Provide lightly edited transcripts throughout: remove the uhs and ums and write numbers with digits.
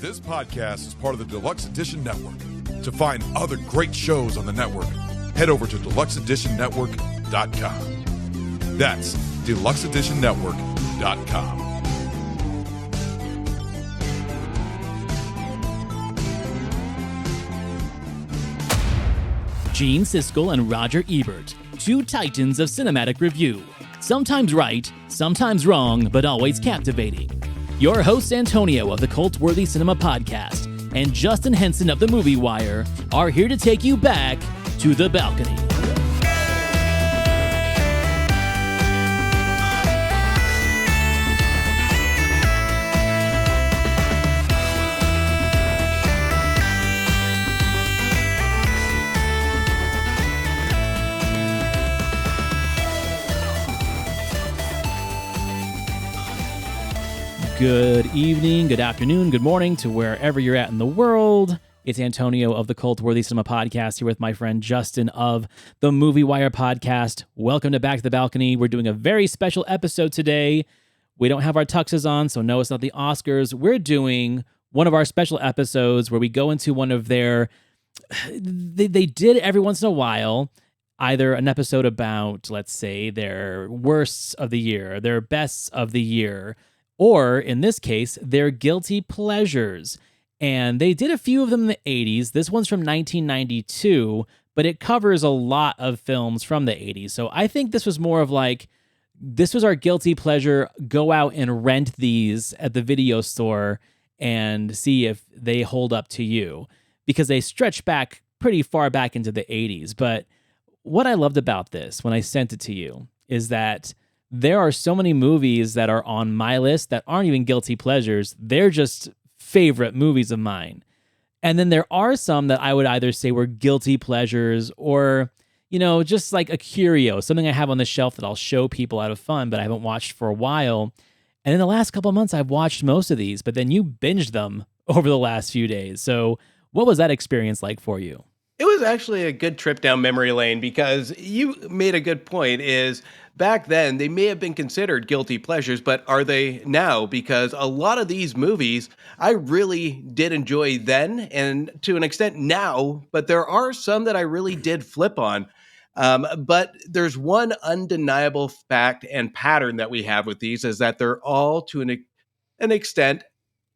This podcast is part of the Deluxe Edition Network. To find other great shows on the network, head over to deluxeeditionnetwork.com. That's deluxeeditionnetwork.com. Gene Siskel and Roger Ebert, two titans of cinematic review. Sometimes right, sometimes wrong, but always captivating. Your hosts Antonio of the Cult-Worthy Cinema Podcast and Justin Henson of the Movie Wire are here to take you back to the balcony. Good evening, good afternoon, good morning to wherever you're at in the world. It's Antonio of the Cult-Worthy Cinema Podcast here with my friend Justin of the Movie Wire Podcast. Welcome to Back to the Balcony. We're doing a very special episode today. We don't have our tuxes on, so no, it's not the Oscars. We're doing one of our special episodes where we go into one of their... They did every once in a while either an episode about, let's say, their worsts of the year, their bests of the year, or, in this case, their guilty pleasures. And they did a few of them in the 80s. This one's from 1992, but it covers a lot of films from the 80s. So I think this was more of like, this was our guilty pleasure. Go out and rent these at the video store and see if they hold up to you. Because they stretch back pretty far back into the 80s. But what I loved about this when I sent it to you is that there are so many movies that are on my list that aren't even guilty pleasures. They're just favorite movies of mine. And then there are some that I would either say were guilty pleasures or, you know, just like a curio, something I have on the shelf that I'll show people out of fun, but I haven't watched for a while. And in the last couple of months, I've watched most of these, but then you binged them over the last few days. So what was that experience like for you? It was actually a good trip down memory lane because you made a good point is back then they may have been considered guilty pleasures, but are they now? Because a lot of these movies I really did enjoy then and to an extent now, but there are some that I really did flip on. But there's one undeniable fact and pattern that we have with these is that they're all to an extent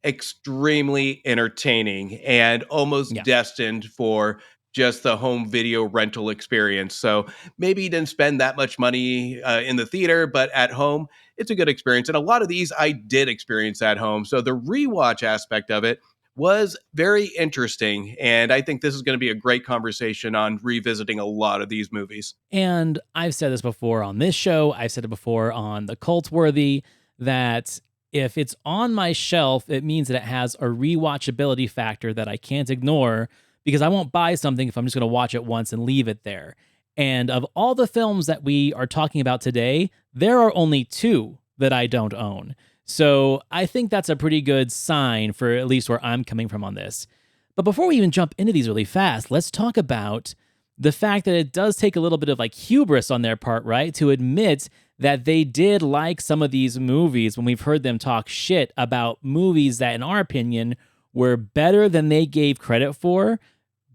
extremely entertaining and almost destined for just the home video rental experience. So maybe you didn't spend that much money in the theater, but at home, it's a good experience. And a lot of these I did experience at home. So the rewatch aspect of it was very interesting. And I think this is going to be a great conversation on revisiting a lot of these movies. And I've said this before on this show. I've said it before on the Cult-Worthy, that if it's on my shelf, it means that it has a rewatchability factor that I can't ignore, because I won't buy something if I'm just going to watch it once and leave it there. And of all the films that we are talking about today, there are only two that I don't own. So I think that's a pretty good sign for at least where I'm coming from on this. But before we even jump into these really fast, let's talk about the fact that it does take a little bit of like hubris on their part, right? To admit that they did like some of these movies when we've heard them talk shit about movies that, in our opinion, were better than they gave credit for,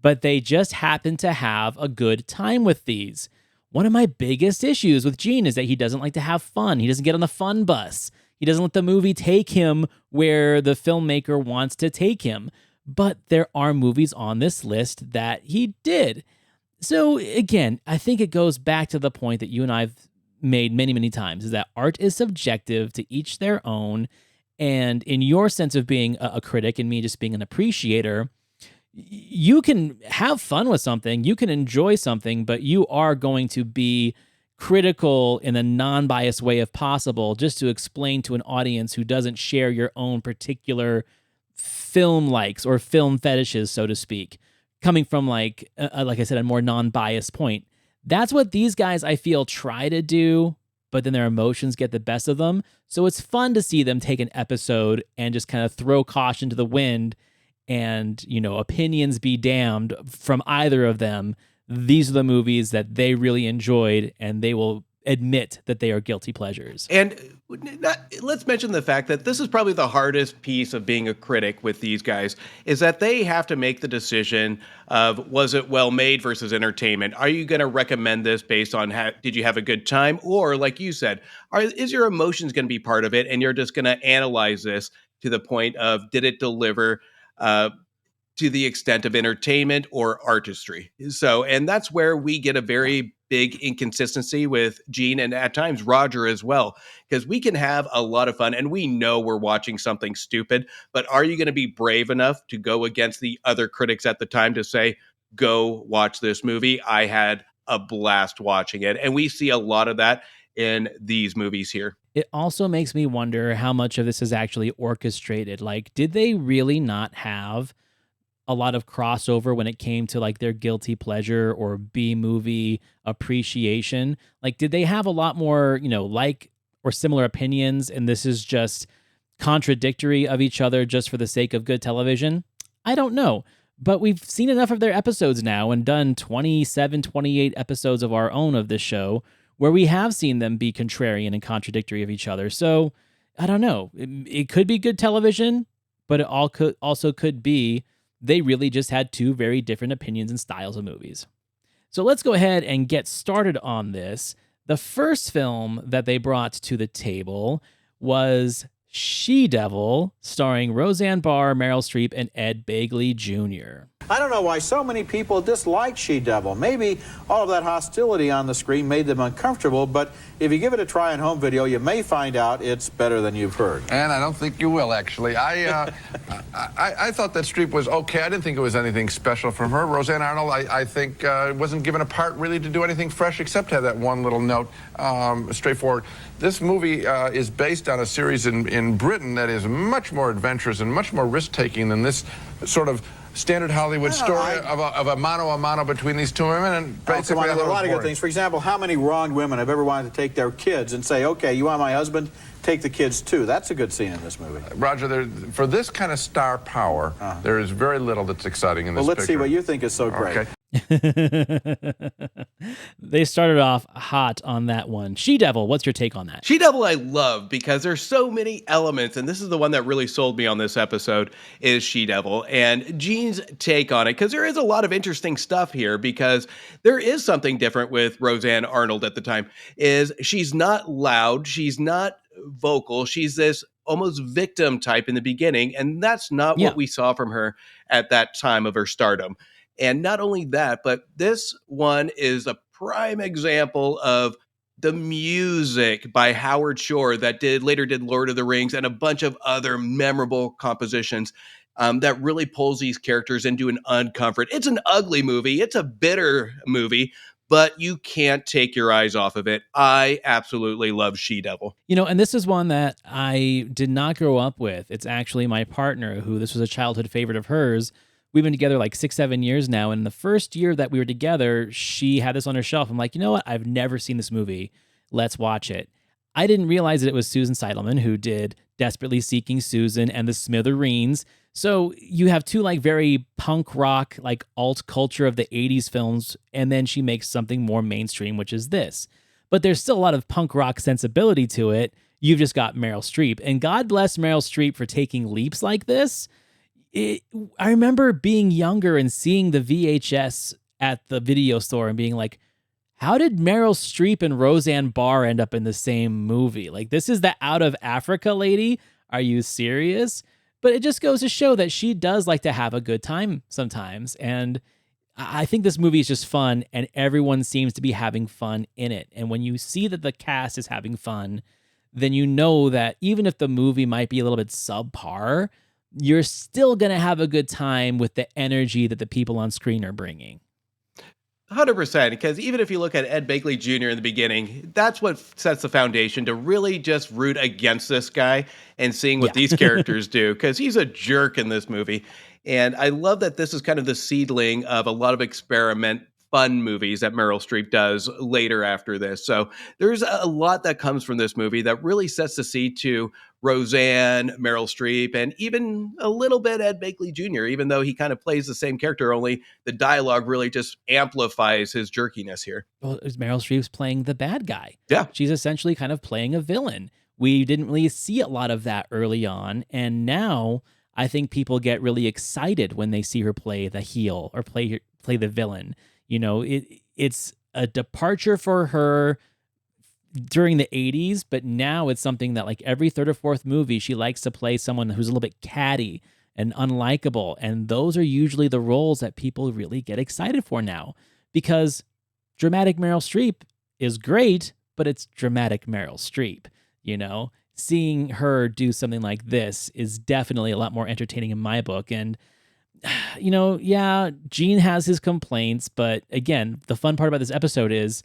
but they just happen to have a good time with these. One of my biggest issues with Gene is that he doesn't like to have fun. He doesn't get on the fun bus. He doesn't let the movie take him where the filmmaker wants to take him. But there are movies on this list that he did. So again, I think it goes back to the point that you and I've made many, many times, is that art is subjective, to each their own. And in your sense of being a critic and me just being an appreciator, you can have fun with something, you can enjoy something, but you are going to be critical in a non-biased way if possible, just to explain to an audience who doesn't share your own particular film likes or film fetishes, so to speak, coming from like I said, a more non-biased point. That's what these guys, I feel, try to do, but then their emotions get the best of them. So it's fun to see them take an episode and just kind of throw caution to the wind and, you know, opinions be damned from either of them. These are the movies that they really enjoyed, and they will admit that they are guilty pleasures. And let's mention the fact that this is probably the hardest piece of being a critic with these guys is that they have to make the decision of was it well made versus entertainment. Are you going to recommend this based on did you have a good time? Or like you said, is your emotions going to be part of it? And you're just going to analyze this to the point of did it deliver to the extent of entertainment or artistry. So, and that's where we get a very big inconsistency with Gene and at times Roger as well, because we can have a lot of fun and we know we're watching something stupid, but are you going to be brave enough to go against the other critics at the time to say, go watch this movie? I had a blast watching it. And we see a lot of that in these movies here. It also makes me wonder how much of this is actually orchestrated. Like, did they really not have a lot of crossover when it came to like their guilty pleasure or B movie appreciation? Like, did they have a lot more, like or similar opinions, and this is just contradictory of each other just for the sake of good television? I don't know. But we've seen enough of their episodes now and done 27, 28 episodes of our own of this show where we have seen them be contrarian and contradictory of each other. So I don't know. It could be good television, but it also could be they really just had two very different opinions and styles of movies. So let's go ahead and get started on this. The first film that they brought to the table was She-Devil, starring Roseanne Barr, Meryl Streep, and Ed Begley Jr. I don't know why so many people dislike She-Devil. Maybe all of that hostility on the screen made them uncomfortable, but if you give it a try on home video, you may find out it's better than you've heard. And I don't think you will, actually. I thought that Streep was okay. I didn't think it was anything special from her. Roseanne Arnold, I think, wasn't given a part really to do anything fresh except have that one little note, straightforward. This movie is based on a series in Britain that is much more adventurous and much more risk-taking than this sort of standard Hollywood story of a mano a mano between these two women, and basically there are a lot of good things. For example, how many wronged women have ever wanted to take their kids and say, okay, you want my husband? Take the kids too. That's a good scene in this movie. Roger, for this kind of star power, there is very little that's exciting in this picture. Well, let's see what you think is so great. Okay. They started off hot on that one. She-Devil, what's your take on that? She-Devil I love because there's so many elements, and this is the one that really sold me on this episode, is She-Devil. And Gene's take on it, because there is a lot of interesting stuff here, because there is something different with Roseanne Arnold at the time, is she's not loud, she's not vocal, she's this almost victim type in the beginning, and that's not what we saw from her at that time of her stardom. And not only that, but this one is a prime example of the music by Howard Shore that later did Lord of the Rings and a bunch of other memorable compositions that really pulls these characters into an uncomfort. It's an ugly movie. It's a bitter movie, but you can't take your eyes off of it. I absolutely love She-Devil. And this is one that I did not grow up with. It's actually my partner, who this was a childhood favorite of hers. We've been together like 6-7 years now, and the first year that we were together, she had this on her shelf. I'm like, you know what? I've never seen this movie. Let's watch it. I didn't realize that it was Susan Seidelman who did Desperately Seeking Susan and The Smithereens. So you have two like very punk rock, like alt culture of the 80s films, and then she makes something more mainstream, which is this. But there's still a lot of punk rock sensibility to it. You've just got Meryl Streep, and God bless Meryl Streep for taking leaps like this. I remember being younger and seeing the VHS at the video store and being like, how did Meryl Streep and Roseanne Barr end up in the same movie? Like, this is the Out of Africa lady? Are you serious? But it just goes to show that she does like to have a good time sometimes. And I think this movie is just fun, and everyone seems to be having fun in it. And when you see that the cast is having fun, then you know that even if the movie might be a little bit subpar, you're still going to have a good time with the energy that the people on screen are bringing. 100%, because even if you look at Ed Begley Jr. in the beginning, that's what sets the foundation to really just root against this guy and seeing what these characters do, because he's a jerk in this movie. And I love that this is kind of the seedling of a lot of experiment fun movies that Meryl Streep does later after this. So there's a lot that comes from this movie that really sets the seed to Roseanne, Meryl Streep, and even a little bit Ed Begley Jr., even though he kind of plays the same character, only the dialogue really just amplifies his jerkiness here. Well, Meryl Streep's playing the bad guy. Yeah. She's essentially kind of playing a villain. We didn't really see a lot of that early on, and now I think people get really excited when they see her play the heel or play the villain. You know, it's a departure for her during the 80s, but now it's something that like every third or fourth movie, she likes to play someone who's a little bit catty and unlikable. And those are usually the roles that people really get excited for now, because dramatic Meryl Streep is great, but it's dramatic Meryl Streep. You know, seeing her do something like this is definitely a lot more entertaining in my book. And, you know, yeah, Gene has his complaints, but again, the fun part about this episode is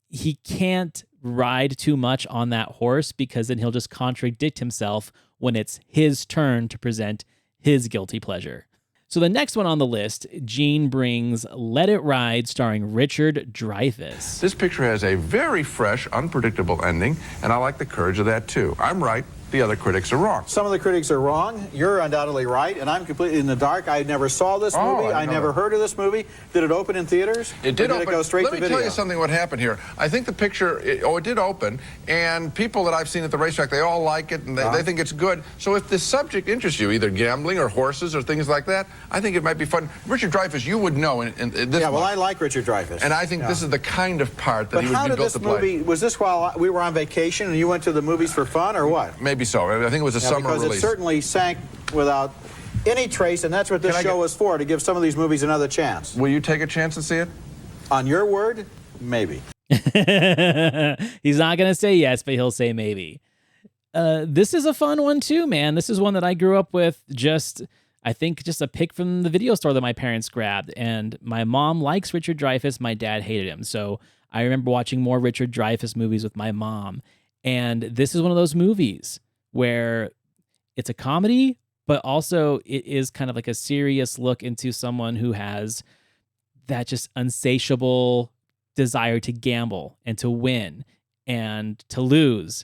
he can't ride too much on that horse, because then he'll just contradict himself when it's his turn to present his guilty pleasure. So the next one on the list, Gene brings Let It Ride, starring Richard Dreyfuss. This picture has a very fresh, unpredictable ending, and I like the courage of that too. I'm right. The other critics are wrong. Some of the critics are wrong. You're undoubtedly right, and I'm completely in the dark. I never saw this movie. I never heard of this movie. Did it open in theaters? It did open. It go straight Let to me video? tell you something what happened here. I think the picture, it did open, and people that I've seen at the racetrack, they all like it, and they think it's good. So if the subject interests you, either gambling or horses or things like that, I think it might be fun. Richard Dreyfuss, you would know in this Yeah, well, one. I like Richard Dreyfuss. And I think this is the kind of part that But he would how be did built this to play. movie, was this while we were on vacation and you went to the movies for fun, or what? Maybe so. I think it was a summer because release. it certainly sank without any trace, and that's what this Can I show get- is for, to give some of these movies another chance. Will you take a chance and see it? On your word, maybe. He's not going to say yes, but he'll say maybe. This is a fun one too, man. This is one that I grew up with, I think just a pick from the video store that my parents grabbed. And my mom likes Richard Dreyfuss. My dad hated him. So I remember watching more Richard Dreyfuss movies with my mom. And this is one of those movies where it's a comedy, but also it is kind of like a serious look into someone who has that just insatiable desire to gamble and to win and to lose.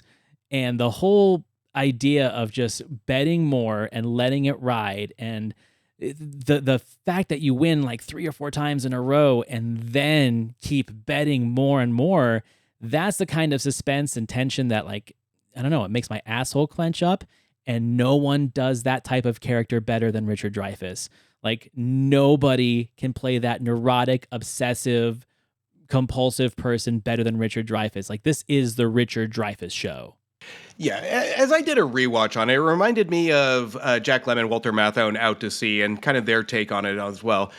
And the whole idea of just betting more and letting it ride, and the fact that you win like 3 or 4 times in a row and then keep betting more and more, that's the kind of suspense and tension that, like, I don't know, it makes my asshole clench up. And no one does that type of character better than Richard Dreyfuss. Like, nobody can play that neurotic, obsessive, compulsive person better than Richard Dreyfuss. Like, this is the Richard Dreyfuss show. Yeah, as I did a rewatch on it, it reminded me of Jack Lemmon, Walter Matthau, and Out to Sea, and kind of their take on it as well.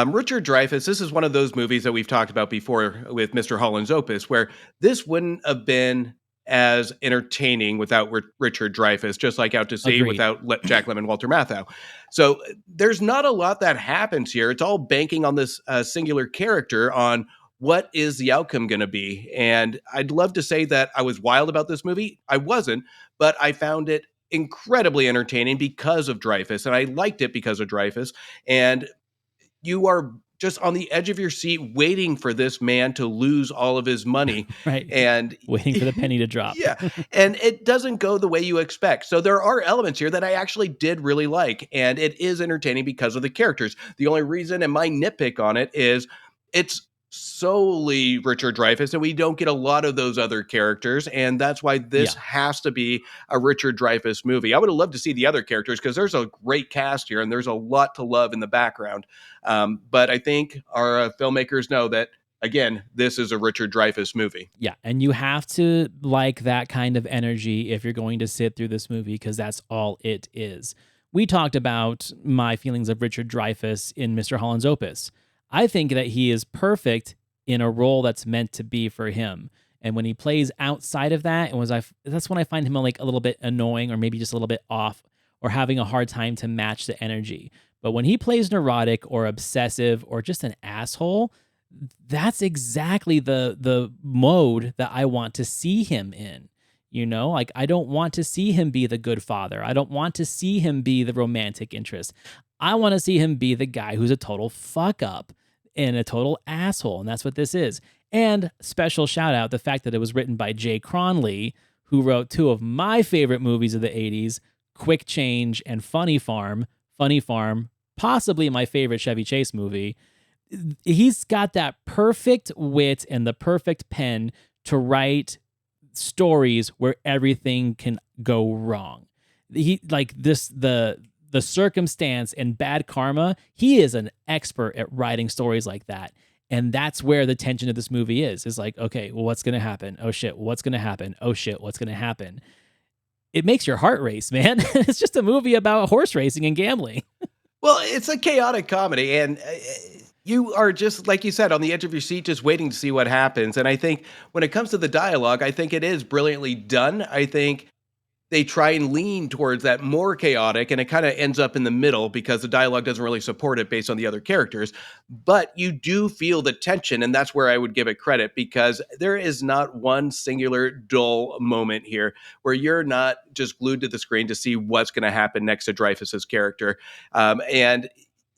Richard Dreyfuss, this is one of those movies that we've talked about before with Mr. Holland's Opus, where this wouldn't have been as entertaining without Richard Dreyfuss, just like Out to Sea. Agreed. Without Jack Lemmon, Walter Matthau. So there's not a lot that happens here. It's all banking on this singular character, on what is the outcome going to be. And I'd love to say that I was wild about this movie. I wasn't, but I found it incredibly entertaining because of Dreyfuss, and I liked it because of Dreyfuss. And you are just on the edge of your seat waiting for this man to lose all of his money. Right. And Waiting for the penny to drop. yeah. And it doesn't go the way you expect. So there are elements here that I actually did really like, and it is entertaining because of the characters. The only reason, and my nitpick on it, is it's solely Richard Dreyfuss, and we don't get a lot of those other characters, and that's why this has to be a Richard Dreyfuss movie. I would have loved to see the other characters, because there's a great cast here, and there's a lot to love in the background. But I think our filmmakers know that, again, this is a Richard Dreyfuss movie. Yeah, and you have to like that kind of energy if you're going to sit through this movie, because that's all it is. We talked about my feelings of Richard Dreyfuss in Mr. Holland's Opus. I think that he is perfect in a role that's meant to be for him. And when he plays outside of that, that's when I find him like a little bit annoying, or maybe just a little bit off, or having a hard time to match the energy. But when he plays neurotic or obsessive or just an asshole, that's exactly the mode that I want to see him in. You know, like, I don't want to see him be the good father. I don't want to see him be the romantic interest. I want to see him be the guy who's a total fuck up and a total asshole. And that's what this is. And special shout out, the fact that it was written by Jay Cronley, who wrote two of my favorite movies of the 80s, Quick Change and Funny Farm. Funny Farm, possibly my favorite Chevy Chase movie. He's got that perfect wit and the perfect pen to write stories where everything can go wrong. He like this the circumstance and bad karma. He is an expert at writing stories like that. And that's where the tension of this movie is like, okay, well, what's going to happen? Oh shit, what's going to happen? Oh shit, what's going to happen? It makes your heart race, man. It's just a movie about horse racing and gambling. Well, it's a chaotic comedy, and you are just, like you said, on the edge of your seat, just waiting to see what happens. And I think when it comes to the dialogue, I think it is brilliantly done. I think they try and lean towards that more chaotic, and it kind of ends up in the middle because the dialogue doesn't really support it based on the other characters. But you do feel the tension, and that's where I would give it credit, because there is not one singular dull moment here where you're not just glued to the screen to see what's going to happen next to Dreyfuss's character. And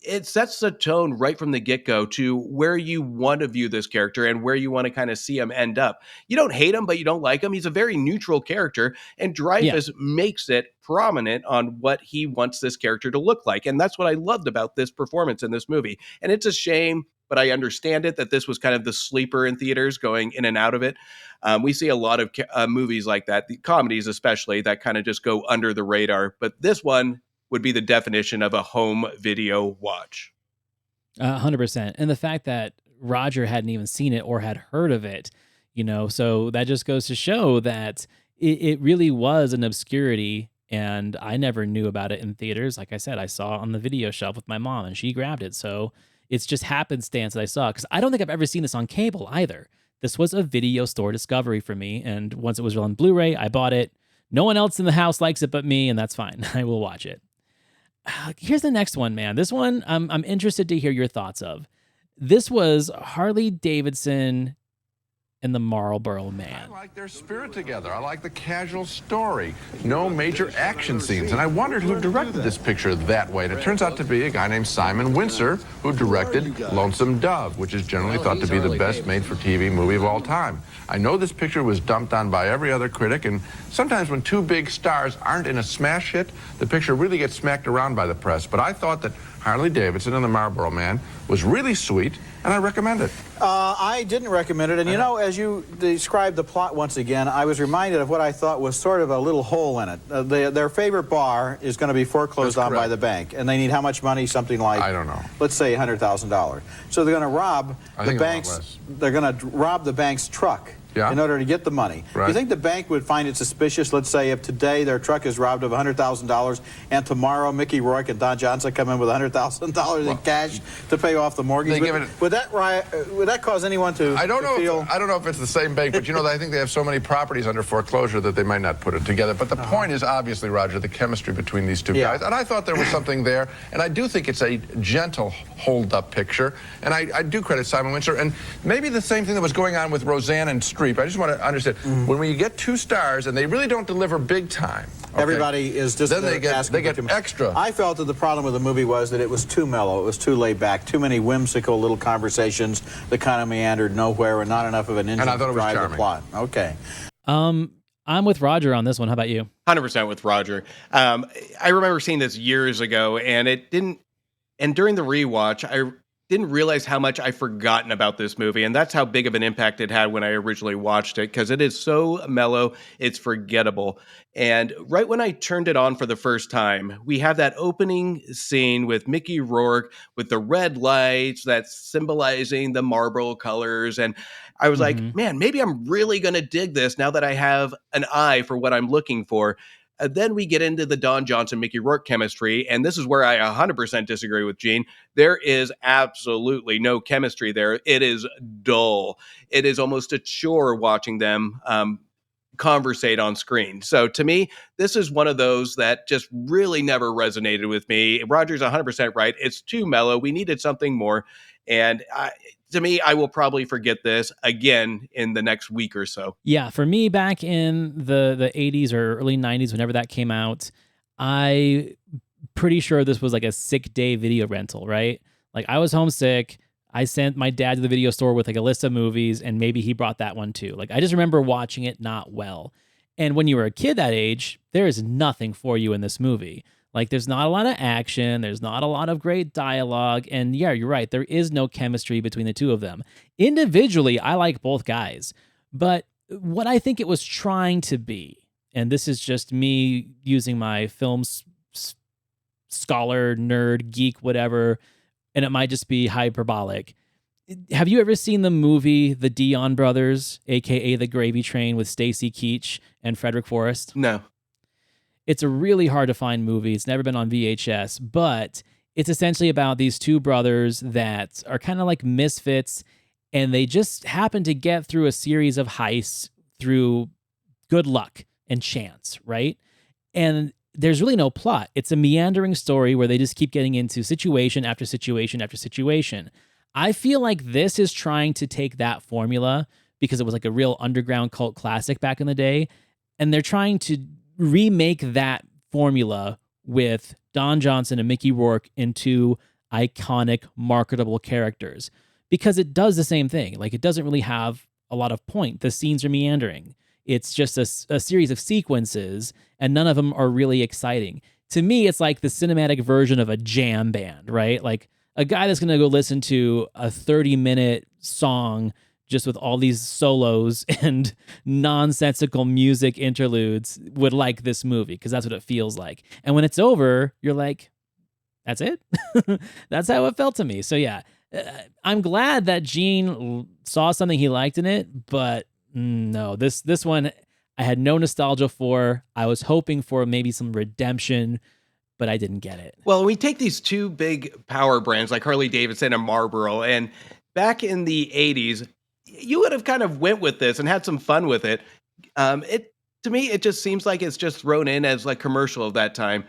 it sets the tone right from the get-go to where you want to view this character and where you want to kind of see him end up. You don't hate him, but you don't like him. He's a very neutral character, and Dreyfuss makes it prominent on what he wants this character to look like. And that's what I loved about this performance in this movie. And it's a shame, but I understand it, that this was kind of the sleeper in theaters, going in and out of it. We see a lot of movies like that, the comedies especially, that kind of just go under the radar. But this one would be the definition of a home video watch. 100%. And the fact that Roger hadn't even seen it or had heard of it, so that just goes to show that it really was an obscurity, and I never knew about it in theaters. Like I said, I saw it on the video shelf with my mom, and she grabbed it. So it's just happenstance that I saw, because I don't think I've ever seen this on cable either. This was a video store discovery for me, and once it was on Blu-ray, I bought it. No one else in the house likes it but me, and that's fine. I will watch it. Here's the next one, man. This one I'm interested to hear your thoughts of. This was Harley Davidson and the Marlboro Man. I like their spirit together. I like the casual story. No major action scenes. And I wondered who directed this picture that way. And it turns out to be a guy named Simon Wincer, who directed Lonesome Dove, which is generally thought to be the best made-for-TV movie of all time. I know this picture was dumped on by every other critic, and sometimes when two big stars aren't in a smash hit, the picture really gets smacked around by the press. But I thought that Harley Davidson and the Marlboro Man was really sweet, and I recommend it. I didn't recommend it, and as you described the plot once again, I was reminded of what I thought was sort of a little hole in it. Their favorite bar is going to be foreclosed on by the bank, and they need how much money? Something like, I don't know, let's say $100,000. So they're going to rob the bank's. They're going to rob the bank's truck. In order to get the money. Right. Do you think the bank would find it suspicious, let's say, if today their truck is robbed of $100,000 and tomorrow Mickey Rourke and Don Johnson come in with $100,000 in cash to pay off the mortgage? Would that cause anyone to I don't feel... I don't know if it's the same bank, but I think they have so many properties under foreclosure that they might not put it together. But the point is, obviously, Roger, the chemistry between these two guys. And I thought there was something there. And I do think it's a gentle hold-up picture. And I do credit Simon Wincer. And maybe the same thing that was going on with Roseanne and Streep. I just want to understand, when you get two stars and they really don't deliver big time, everybody is just then they get extra. I felt that the problem with the movie was that it was too mellow, it was too laid back, too many whimsical little conversations that kind of meandered nowhere, and not enough of an engine to drive the plot. Okay. I'm with Roger on this one. How about you? 100% with Roger. I remember seeing this years ago, and during the rewatch, I didn't realize how much I'd forgotten about this movie, and that's how big of an impact it had when I originally watched it, because it is so mellow, it's forgettable. And right when I turned it on for the first time, we have that opening scene with Mickey Rourke with the red lights that's symbolizing the Marlboro colors, and I was like, man, maybe I'm really going to dig this now that I have an eye for what I'm looking for. Then we get into the Don Johnson, Mickey Rourke chemistry, and this is where I 100% disagree with Gene. There is absolutely no chemistry there. It is dull. It is almost a chore watching them conversate on screen. So to me, this is one of those that just really never resonated with me. Roger's 100% right. It's too mellow. We needed something more. And to me, I will probably forget this again in the next week or so. Yeah, for me, back in the 80s or early 90s, whenever that came out, I pretty sure this was like a sick day video rental, right? Like, I was homesick. I sent my dad to the video store with like a list of movies, and maybe he brought that one too. Like, I just remember watching it not well. And when you were a kid that age, there is nothing for you in this movie. Like, there's not a lot of action, there's not a lot of great dialogue, and yeah, you're right, there is no chemistry between the two of them. Individually, I like both guys, but what I think it was trying to be, and this is just me using my film scholar, nerd, geek, whatever, and it might just be hyperbolic. Have you ever seen the movie The Dion Brothers, aka The Gravy Train, with Stacy Keach and Frederick Forrest? No. It's a really hard to find movie. It's never been on VHS, but it's essentially about these two brothers that are kind of like misfits, and they just happen to get through a series of heists through good luck and chance, right? And there's really no plot. It's a meandering story where they just keep getting into situation after situation after situation. I feel like this is trying to take that formula because it was like a real underground cult classic back in the day, and they're trying to remake that formula with Don Johnson and Mickey Rourke into iconic, marketable characters because it does the same thing. Like, it doesn't really have a lot of point. The scenes are meandering. It's just a series of sequences, and none of them are really exciting. To me, it's like the cinematic version of a jam band, right? Like, a guy that's going to go listen to a 30-minute song just with all these solos and nonsensical music interludes would like this movie because that's what it feels like. And when it's over, you're like, that's it? That's how it felt to me. So yeah, I'm glad that Gene saw something he liked in it, but no, this one I had no nostalgia for. I was hoping for maybe some redemption, but I didn't get it. Well, we take these two big power brands like Harley Davidson and Marlboro, and back in the 80s, you would have kind of went with this and had some fun with it. To me, it just seems like it's just thrown in as like commercial of that time,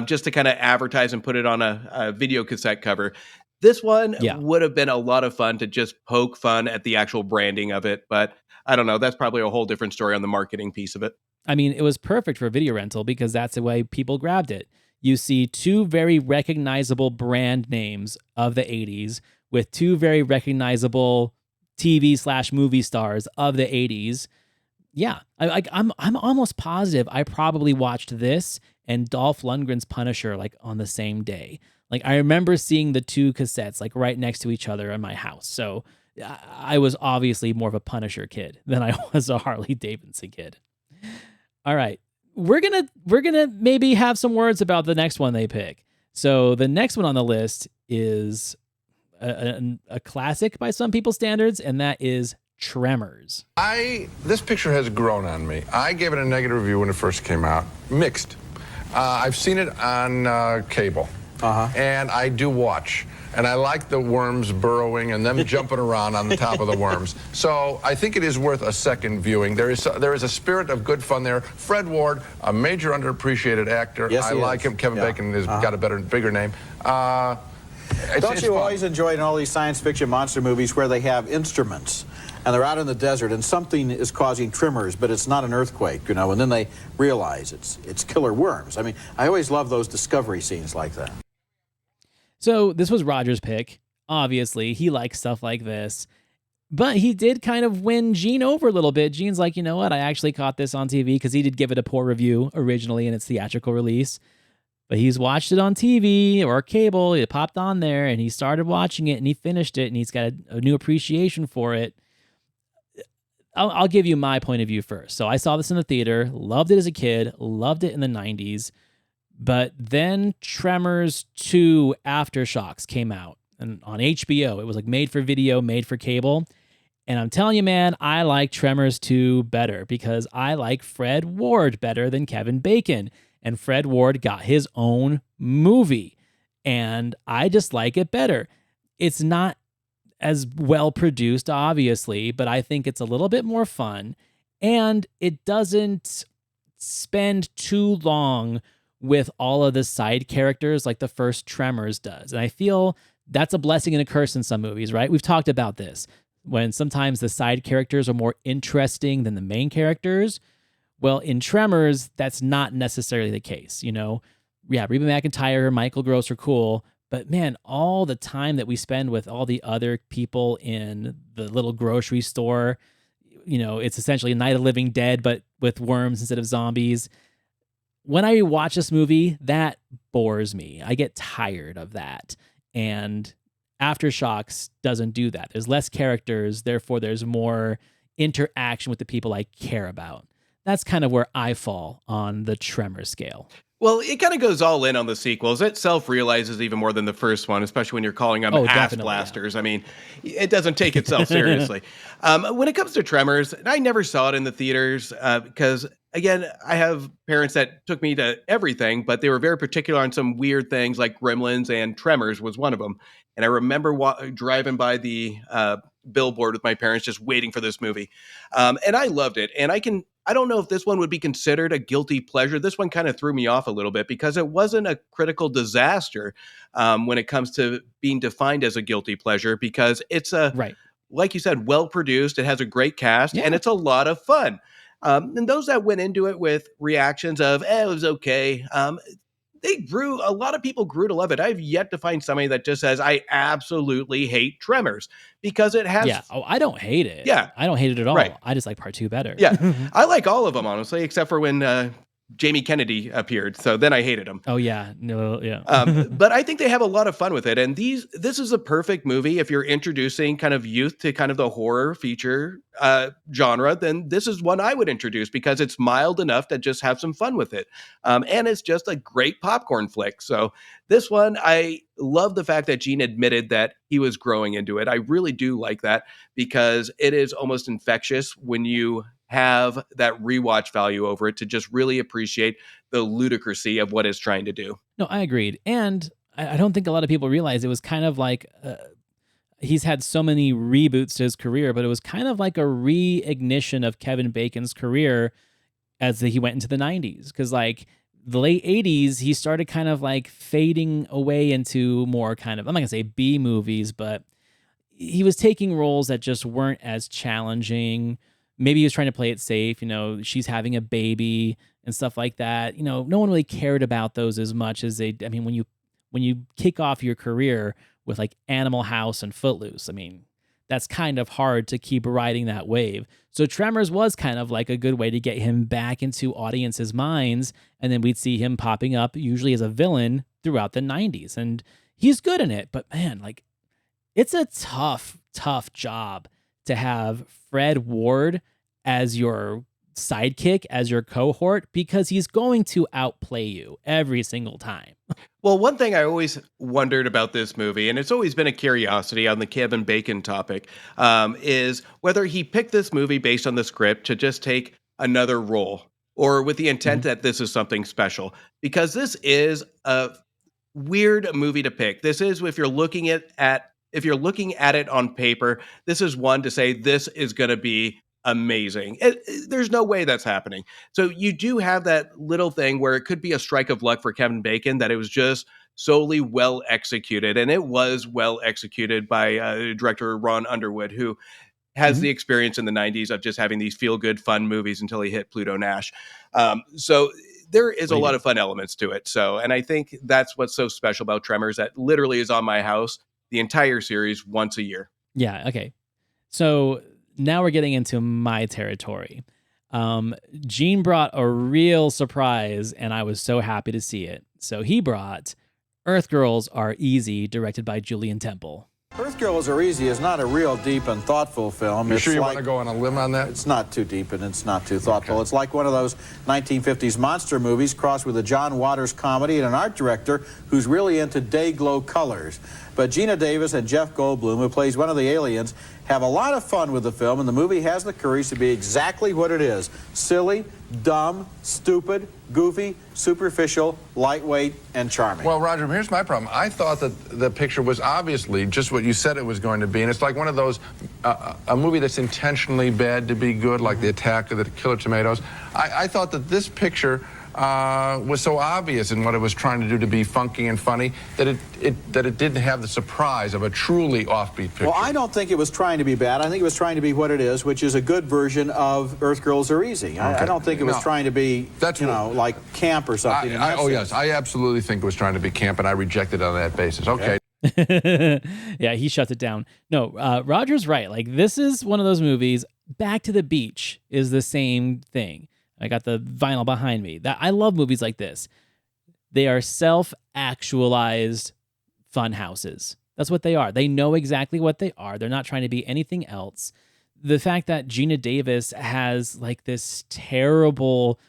just to kind of advertise and put it on a video cassette cover. This one would have been a lot of fun to just poke fun at the actual branding of it, but I don't know. That's probably a whole different story on the marketing piece of it. I mean, it was perfect for video rental because that's the way people grabbed it. You see two very recognizable brand names of the 80s with two very recognizable TV/movie stars of the 80s. Yeah, I'm almost positive I probably watched this and Dolph Lundgren's Punisher like on the same day. Like, I remember seeing the two cassettes like right next to each other in my house. So I was obviously more of a Punisher kid than I was a Harley Davidson kid. All right, we're gonna maybe have some words about the next one they pick. So the next one on the list is a classic by some people's standards, and that is Tremors. This picture has grown on me. I gave it a negative review when it first came out. Mixed. I've seen it on cable, and I do watch. And I like the worms burrowing and them jumping around on the top of the worms. So I think it is worth a second viewing. There is a spirit of good fun there. Fred Ward, a major underappreciated actor. Yes, I like him. Kevin Bacon has got a bigger name. Don't you always enjoy in all these science fiction monster movies where they have instruments and they're out in the desert and something is causing tremors, but it's not an earthquake, you know, and then they realize it's killer worms. I mean, I always love those discovery scenes like that. So this was Roger's pick. Obviously, he likes stuff like this. But he did kind of win Gene over a little bit. Gene's like, you know what? I actually caught this on TV because he did give it a poor review originally in its theatrical release. But he's watched it on TV or cable. It popped on there and he started watching it and he finished it and he's got a new appreciation for it. I'll give you my point of view first. So I saw this in the theater, loved it as a kid, loved it in the 90s. But then Tremors 2 Aftershocks came out and on HBO. It was like made for video, made for cable. And I'm telling you, man, I like Tremors 2 better because I like Fred Ward better than Kevin Bacon. And Fred Ward got his own movie. And I just like it better. It's not as well produced, obviously, but I think it's a little bit more fun. And it doesn't spend too long with all of the side characters like the first Tremors does. And I feel that's a blessing and a curse in some movies, right? We've talked about this. When sometimes the side characters are more interesting than the main characters. Well, in Tremors, that's not necessarily the case, you know? Yeah, Reba McEntire, Michael Gross are cool, but man, all the time that we spend with all the other people in the little grocery store, it's essentially Night of the Living Dead, but with worms instead of zombies. When I watch this movie, that bores me. I get tired of that. And Aftershocks doesn't do that. There's less characters, therefore there's more interaction with the people I care about. That's kind of where I fall on the Tremor scale. Well, it kind of goes all in on the sequels. It self-realizes even more than the first one, especially when you're calling them ass blasters. Yeah. I mean, it doesn't take itself seriously. When it comes to Tremors, I never saw it in the theaters because, again, I have parents that took me to everything, but they were very particular on some weird things like Gremlins, and Tremors was one of them. And I remember driving by the billboard with my parents just waiting for this movie. And I loved it. And I don't know if this one would be considered a guilty pleasure. This one kind of threw me off a little bit because it wasn't a critical disaster when it comes to being defined as a guilty pleasure, because it's like you said, well-produced. It has a great cast, and it's a lot of fun. And those that went into it with reactions of, it was okay. A lot of people grew to love it. I've yet to find somebody that just says, I absolutely hate Tremors, because it has. Yeah. Oh, I don't hate it. Yeah. I don't hate it at all. Right. I just like part 2 better. Yeah. I like all of them, honestly, except for when Jamie Kennedy appeared. So then I hated him. Oh, yeah. No, yeah. But I think they have a lot of fun with it. And this is a perfect movie. If you're introducing kind of youth to kind of the horror feature genre, then this is one I would introduce, because it's mild enough to just have some fun with it. And it's just a great popcorn flick. So this one, I love the fact that Gene admitted that he was growing into it. I really do like that, because it is almost infectious when you have that rewatch value over it, to just really appreciate the ludicrousy of what it's trying to do. No, I agreed. And I don't think a lot of people realize it was kind of like he's had so many reboots to his career, but it was kind of like a reignition of Kevin Bacon's career as he went into the 90s. Because like the late 80s, he started kind of like fading away into more kind of, I'm not going to say B movies, but he was taking roles that just weren't as challenging. Maybe he was trying to play it safe, she's having a baby and stuff like that. No one really cared about those as much as when you kick off your career with like Animal House and Footloose, that's kind of hard to keep riding that wave. So Tremors was kind of like a good way to get him back into audiences' minds. And then we'd see him popping up usually as a villain throughout the 90s. And he's good in it, but man, like it's a tough job to have Fred Ward as your sidekick, as your cohort, because he's going to outplay you every single time. Well, one thing I always wondered about this movie, and it's always been a curiosity on the Kevin Bacon topic, is whether he picked this movie based on the script to just take another role, or with the intent that this is something special. Because this is a weird movie to pick. This is, if you're looking at it on paper, this is one to say this is going to be amazing. There's no way that's happening. So you do have that little thing where it could be a strike of luck for Kevin Bacon, that it was just solely well executed. And it was well executed by director Ron Underwood, who has the experience in the 90s of just having these feel-good, fun movies until he hit Pluto Nash. So there is a lot of fun elements to it. So, and I think that's what's so special about Tremors, that literally is on my house the entire series once a year. Yeah. Okay. So now we're getting into my territory. Gene brought a real surprise, and I was so happy to see it. So he brought Earth Girls Are Easy, directed by Julian Temple. Earth Girls Are Easy is not a real deep and thoughtful film. You sure you want to go on a limb on that? It's not too deep and it's not too thoughtful. Okay. It's like one of those 1950s monster movies crossed with a John Waters comedy and an art director who's really into day-glow colors. But Gina Davis and Jeff Goldblum, who plays one of the aliens, have a lot of fun with the film, and the movie has the courage to be exactly what it is: silly, dumb, stupid, goofy, superficial, lightweight, and charming. Well, Roger, here's my problem. I thought that the picture was obviously just what you said it was going to be, and it's like one of those, a movie that's intentionally bad to be good, like The Attack of the Killer Tomatoes. I thought that this picture was so obvious in what it was trying to do to be funky and funny that it didn't have the surprise of a truly offbeat picture. Well, I don't think it was trying to be bad. I think it was trying to be what it is, which is a good version of Earth Girls Are Easy. Okay. I don't think it was trying to be, like camp or something. Yes, I absolutely think it was trying to be camp, and I rejected it on that basis. Okay. Yeah, he shuts it down. No, Roger's right. Like, this is one of those movies. Back to the Beach is the same thing. I got the vinyl behind me. I love movies like this. They are self-actualized fun houses. That's what they are. They know exactly what they are. They're not trying to be anything else. The fact that Geena Davis has like this terrible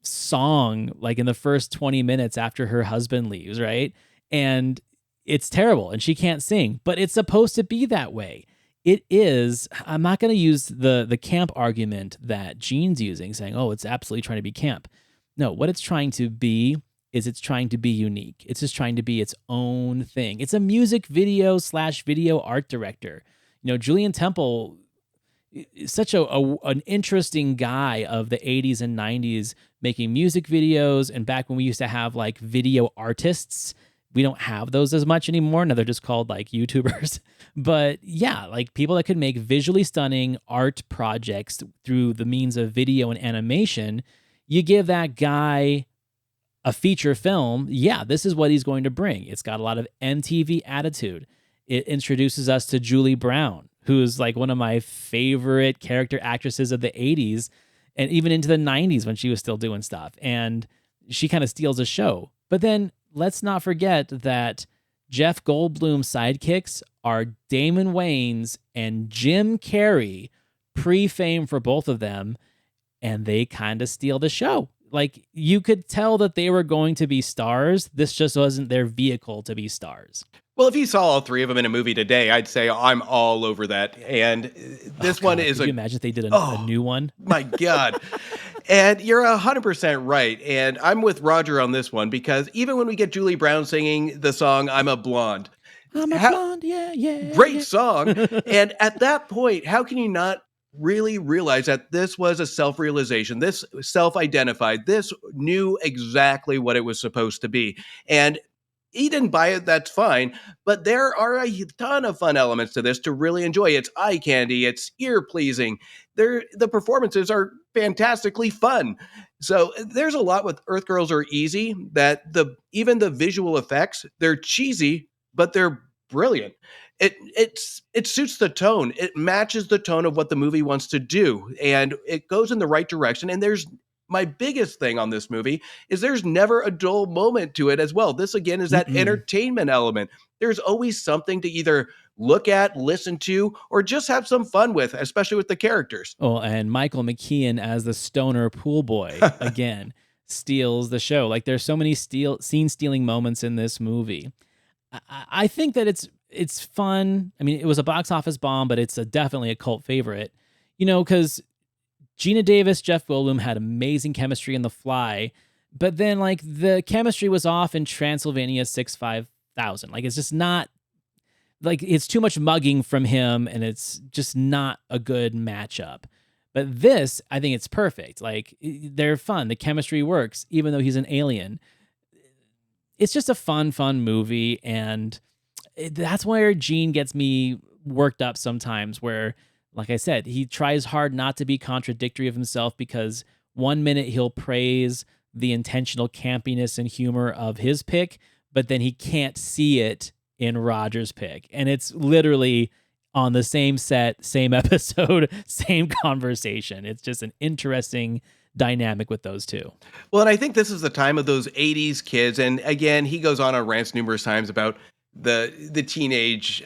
song like in the first 20 minutes after her husband leaves, right? And it's terrible and she can't sing, but it's supposed to be that way. It is. I'm not going to use the camp argument that Gene's using, saying, oh, it's absolutely trying to be camp. No, what it's trying to be is it's trying to be unique. It's just trying to be its own thing. It's a music video / video art director. You know, Julian Temple is such an interesting guy of the 80s and 90s, making music videos. And back when we used to have like video artists, we don't have those as much anymore. Now they're just called like YouTubers. But yeah, like people that could make visually stunning art projects through the means of video and animation. You give that guy a feature film, yeah, this is what he's going to bring. It's got a lot of MTV attitude. It introduces us to Julie Brown, who's like one of my favorite character actresses of the 80s and even into the 90s when she was still doing stuff. And she kind of steals a show. But then let's not forget that Jeff Goldblum's sidekicks are Damon Wayans and Jim Carrey, pre-fame for both of them, and they kind of steal the show. Like, you could tell that they were going to be stars. This just wasn't their vehicle to be stars. Well, if you saw all three of them in a movie today, I'd say I'm all over that. And this one is Could you imagine if they did a new one? My God. And you're 100% right. And I'm with Roger on this one, because even when we get Julie Brown singing the song, I'm a Blonde. I'm a blonde, yeah. Great song. And at that point, how can you not really realize that this was a self-realization, this self-identified, this knew exactly what it was supposed to be? And he didn't buy it, that's fine, but there are a ton of fun elements to this to really enjoy. It's eye candy, it's ear-pleasing. The performances are fantastically fun. So there's a lot with Earth Girls Are Easy that even the visual effects, they're cheesy, but they're brilliant. It suits the tone. It matches the tone of what the movie wants to do, and it goes in the right direction. And my biggest thing on this movie is there's never a dull moment to it as well. This, again, is that entertainment element. There's always something to either look at, listen to, or just have some fun with, especially with the characters. Oh, and Michael McKean as the stoner pool boy, again, steals the show. Like, there's so many scene-stealing moments in this movie. I think that it's fun. I mean, it was a box office bomb, but it's definitely a cult favorite. You know, because Geena Davis, Jeff Goldblum had amazing chemistry in The Fly, but then like the chemistry was off in Transylvania 65000. Like, it's just not, like, it's too much mugging from him, and it's just not a good matchup. But this, I think it's perfect. Like, they're fun. The chemistry works, even though he's an alien. It's just a fun movie, and that's where Gene gets me worked up sometimes, where, like I said, he tries hard not to be contradictory of himself, because one minute he'll praise the intentional campiness and humor of his pick, but then he can't see it in Roger's pick. And it's literally on the same set, same episode, same conversation. It's just an interesting dynamic with those two. Well, and I think this is the time of those 80s kids. And again, he goes on rants numerous times about the teenage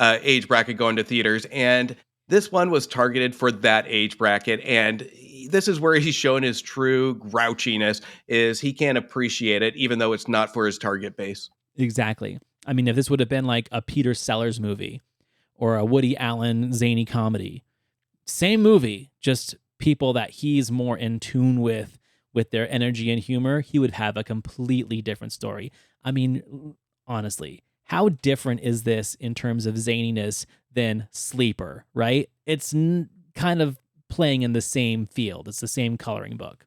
age bracket going to theaters. And this one was targeted for that age bracket. And this is where he's shown his true grouchiness, is he can't appreciate it, even though it's not for his target base. Exactly. I mean, if this would have been like a Peter Sellers movie or a Woody Allen zany comedy, same movie, just people that he's more in tune with their energy and humor, he would have a completely different story. I mean, honestly, how different is this in terms of zaniness than Sleeper, right? It's kind of playing in the same field. It's the same coloring book.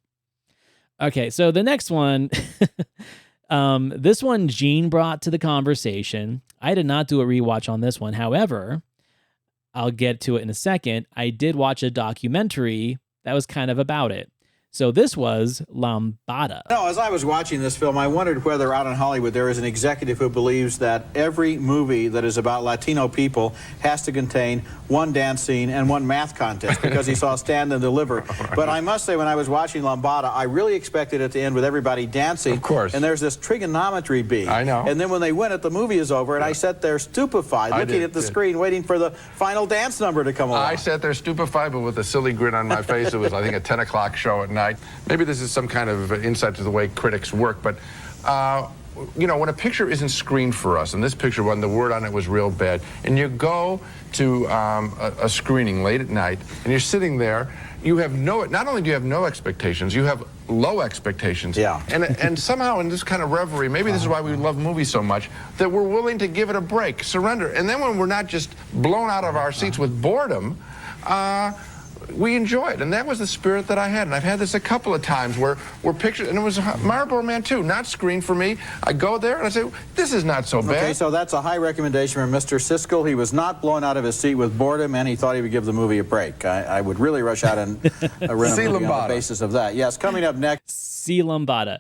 Okay, so the next one, this one Gene brought to the conversation. I did not do a rewatch on this one. However, I'll get to it in a second. I did watch a documentary that was kind of about it. So this was Lambada. No, as I was watching this film, I wondered whether out in Hollywood there is an executive who believes that every movie that is about Latino people has to contain one dance scene and one math contest because he saw Stand and Deliver. But I must say, when I was watching Lambada, I really expected it to end with everybody dancing. Of course. And there's this trigonometry bee. I know. And then when they win it, the movie is over, and I sat there stupefied, looking at the screen, waiting for the final dance number to come along. I sat there stupefied, but with a silly grin on my face. It was, I think, a 10 o'clock show at night. Maybe this is some kind of insight to the way critics work, but you know, when a picture isn't screened for us, and this picture, when the word on it was real bad, and you go to a screening late at night, and you're sitting there, you have not only do you have no expectations, you have low expectations. Yeah. And somehow in this kind of reverie, maybe this is why we love movies so much, that we're willing to give it a break, surrender. And then when we're not just blown out of our seats with boredom, we enjoy it, and that was the spirit that I had. And I've had this a couple of times where pictures, and it was Marlboro Man too, not screened for me. I go there and I say, this is not so bad. Okay, so that's a high recommendation from Mr. Siskel. He was not blown out of his seat with boredom, and he thought he would give the movie a break. I would really rush out and rent a movie on the basis of that. Yes, coming up next. See Lambada.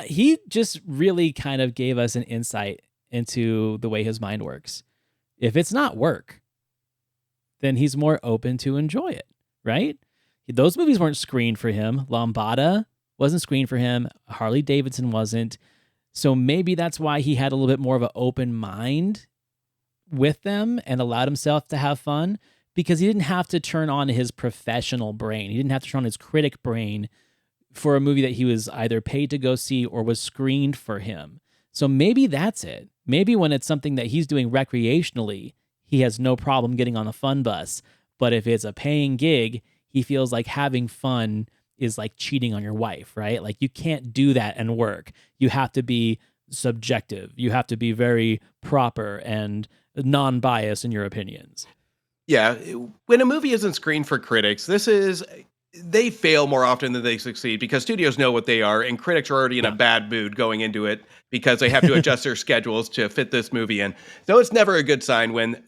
He just really kind of gave us an insight into the way his mind works. If it's not work, then he's more open to enjoy it. Right? Those movies weren't screened for him. Lambada wasn't screened for him. Harley Davidson wasn't. So maybe that's why he had a little bit more of an open mind with them and allowed himself to have fun, because he didn't have to turn on his professional brain. He didn't have to turn on his critic brain for a movie that he was either paid to go see or was screened for him. So maybe that's it. Maybe when it's something that he's doing recreationally, he has no problem getting on the fun bus. But if it's a paying gig, he feels like having fun is like cheating on your wife, right? Like you can't do that and work. You have to be subjective. You have to be very proper and non-biased in your opinions. Yeah. When a movie isn't screened for critics, they fail more often than they succeed because studios know what they are, and critics are already in a bad mood going into it because they have to adjust their schedules to fit this movie in. So it's never a good sign when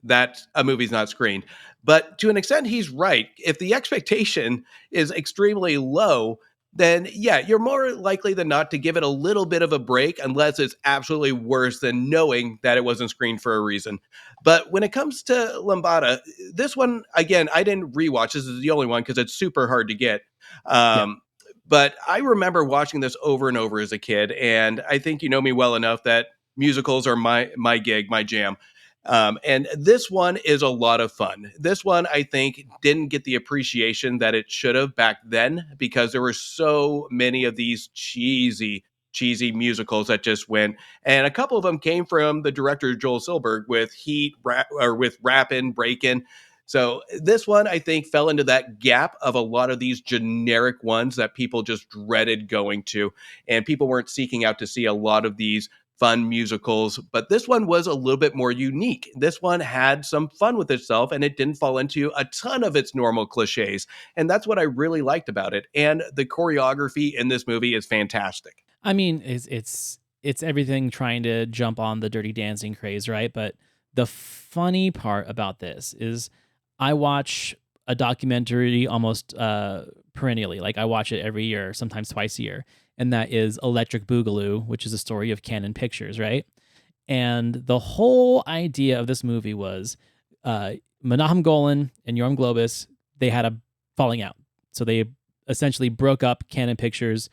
a movie's not screened. But to an extent, he's right. If the expectation is extremely low, then yeah, you're more likely than not to give it a little bit of a break unless it's absolutely worse than knowing that it wasn't screened for a reason. But when it comes to Lambada, this one, again, I didn't rewatch. This is the only one because it's super hard to get. But I remember watching this over and over as a kid, and I think you know me well enough that musicals are my gig, my jam. And this one is a lot of fun. This one, I think, didn't get the appreciation that it should have back then because there were so many of these cheesy musicals that just went. And a couple of them came from the director, Joel Silberg, with Heat, with Rappin', Breakin'. So this one, I think, fell into that gap of a lot of these generic ones that people just dreaded going to. And people weren't seeking out to see a lot of these fun musicals, but this one was a little bit more unique. This one had some fun with itself, and it didn't fall into a ton of its normal cliches. And that's what I really liked about it. And the choreography in this movie is fantastic. I mean, it's everything trying to jump on the Dirty Dancing craze, right? But the funny part about this is I watch a documentary almost perennially. Like I watch it every year, sometimes twice a year. And that is Electric Boogaloo, which is a story of Canon Pictures, right? And the whole idea of this movie was Menahem Golan and Yoram Globus, they had a falling out. So they essentially broke up Canon Pictures,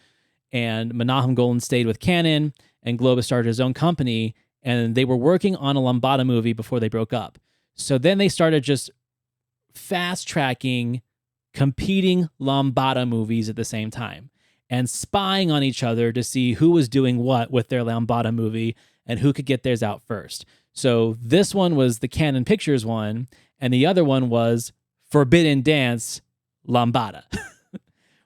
and Menahem Golan stayed with Canon, and Globus started his own company, and they were working on a Lambada movie before they broke up. So then they started just fast-tracking competing Lambada movies at the same time, and spying on each other to see who was doing what with their Lambada movie and who could get theirs out first. So this one was the Canon Pictures one, and the other one was Forbidden Dance Lambada,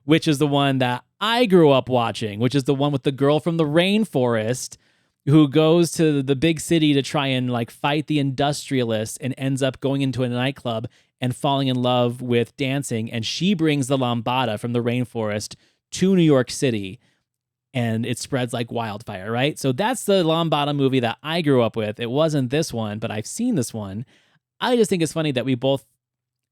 which is the one that I grew up watching, which is the one with the girl from the rainforest who goes to the big city to try and like fight the industrialists and ends up going into a nightclub and falling in love with dancing. And she brings the Lambada from the rainforest to New York City, and it spreads like wildfire, right? So that's the Lambada movie that I grew up with. It wasn't this one, but I've seen this one. I just think it's funny that we both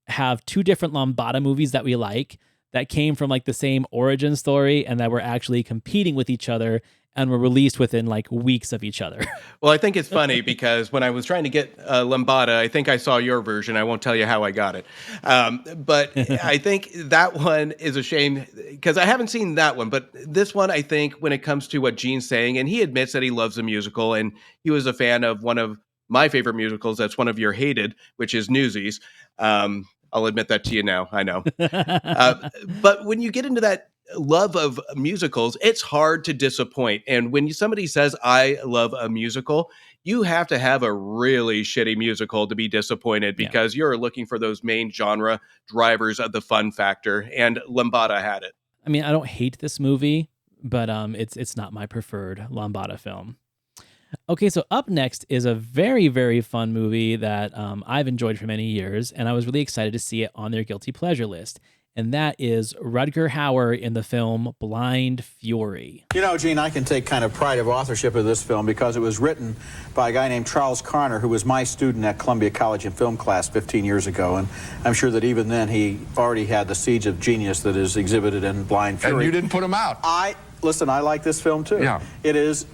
have two different Lambada movies that we like that came from like the same origin story and that were actually competing with each other and were released within like weeks of each other. Well, I think it's funny because when I was trying to get Lambada, I think I saw your version. I won't tell you how I got it. But I think that one is a shame because I haven't seen that one. But this one, I think when it comes to what Gene's saying, and he admits that he loves the musical and he was a fan of one of my favorite musicals. That's one of your hated, which is Newsies. I'll admit that to you now. I know. But when you get into that love of musicals, it's hard to disappoint. And when somebody says, I love a musical, you have to have a really shitty musical to be disappointed because you're looking for those main genre drivers of the fun factor. And Lambada had it. I mean, I don't hate this movie, but it's not my preferred Lambada film. Okay, so up next is a very, very fun movie that I've enjoyed for many years, and I was really excited to see it on their Guilty Pleasure list. And that is Rutger Hauer in the film Blind Fury. You know, Gene, I can take kind of pride of authorship of this film because it was written by a guy named Charles Carner, who was my student at Columbia College in film class 15 years ago. And I'm sure that even then he already had the siege of genius that is exhibited in Blind Fury. And you didn't put him out. Listen, I like this film too. Yeah. It is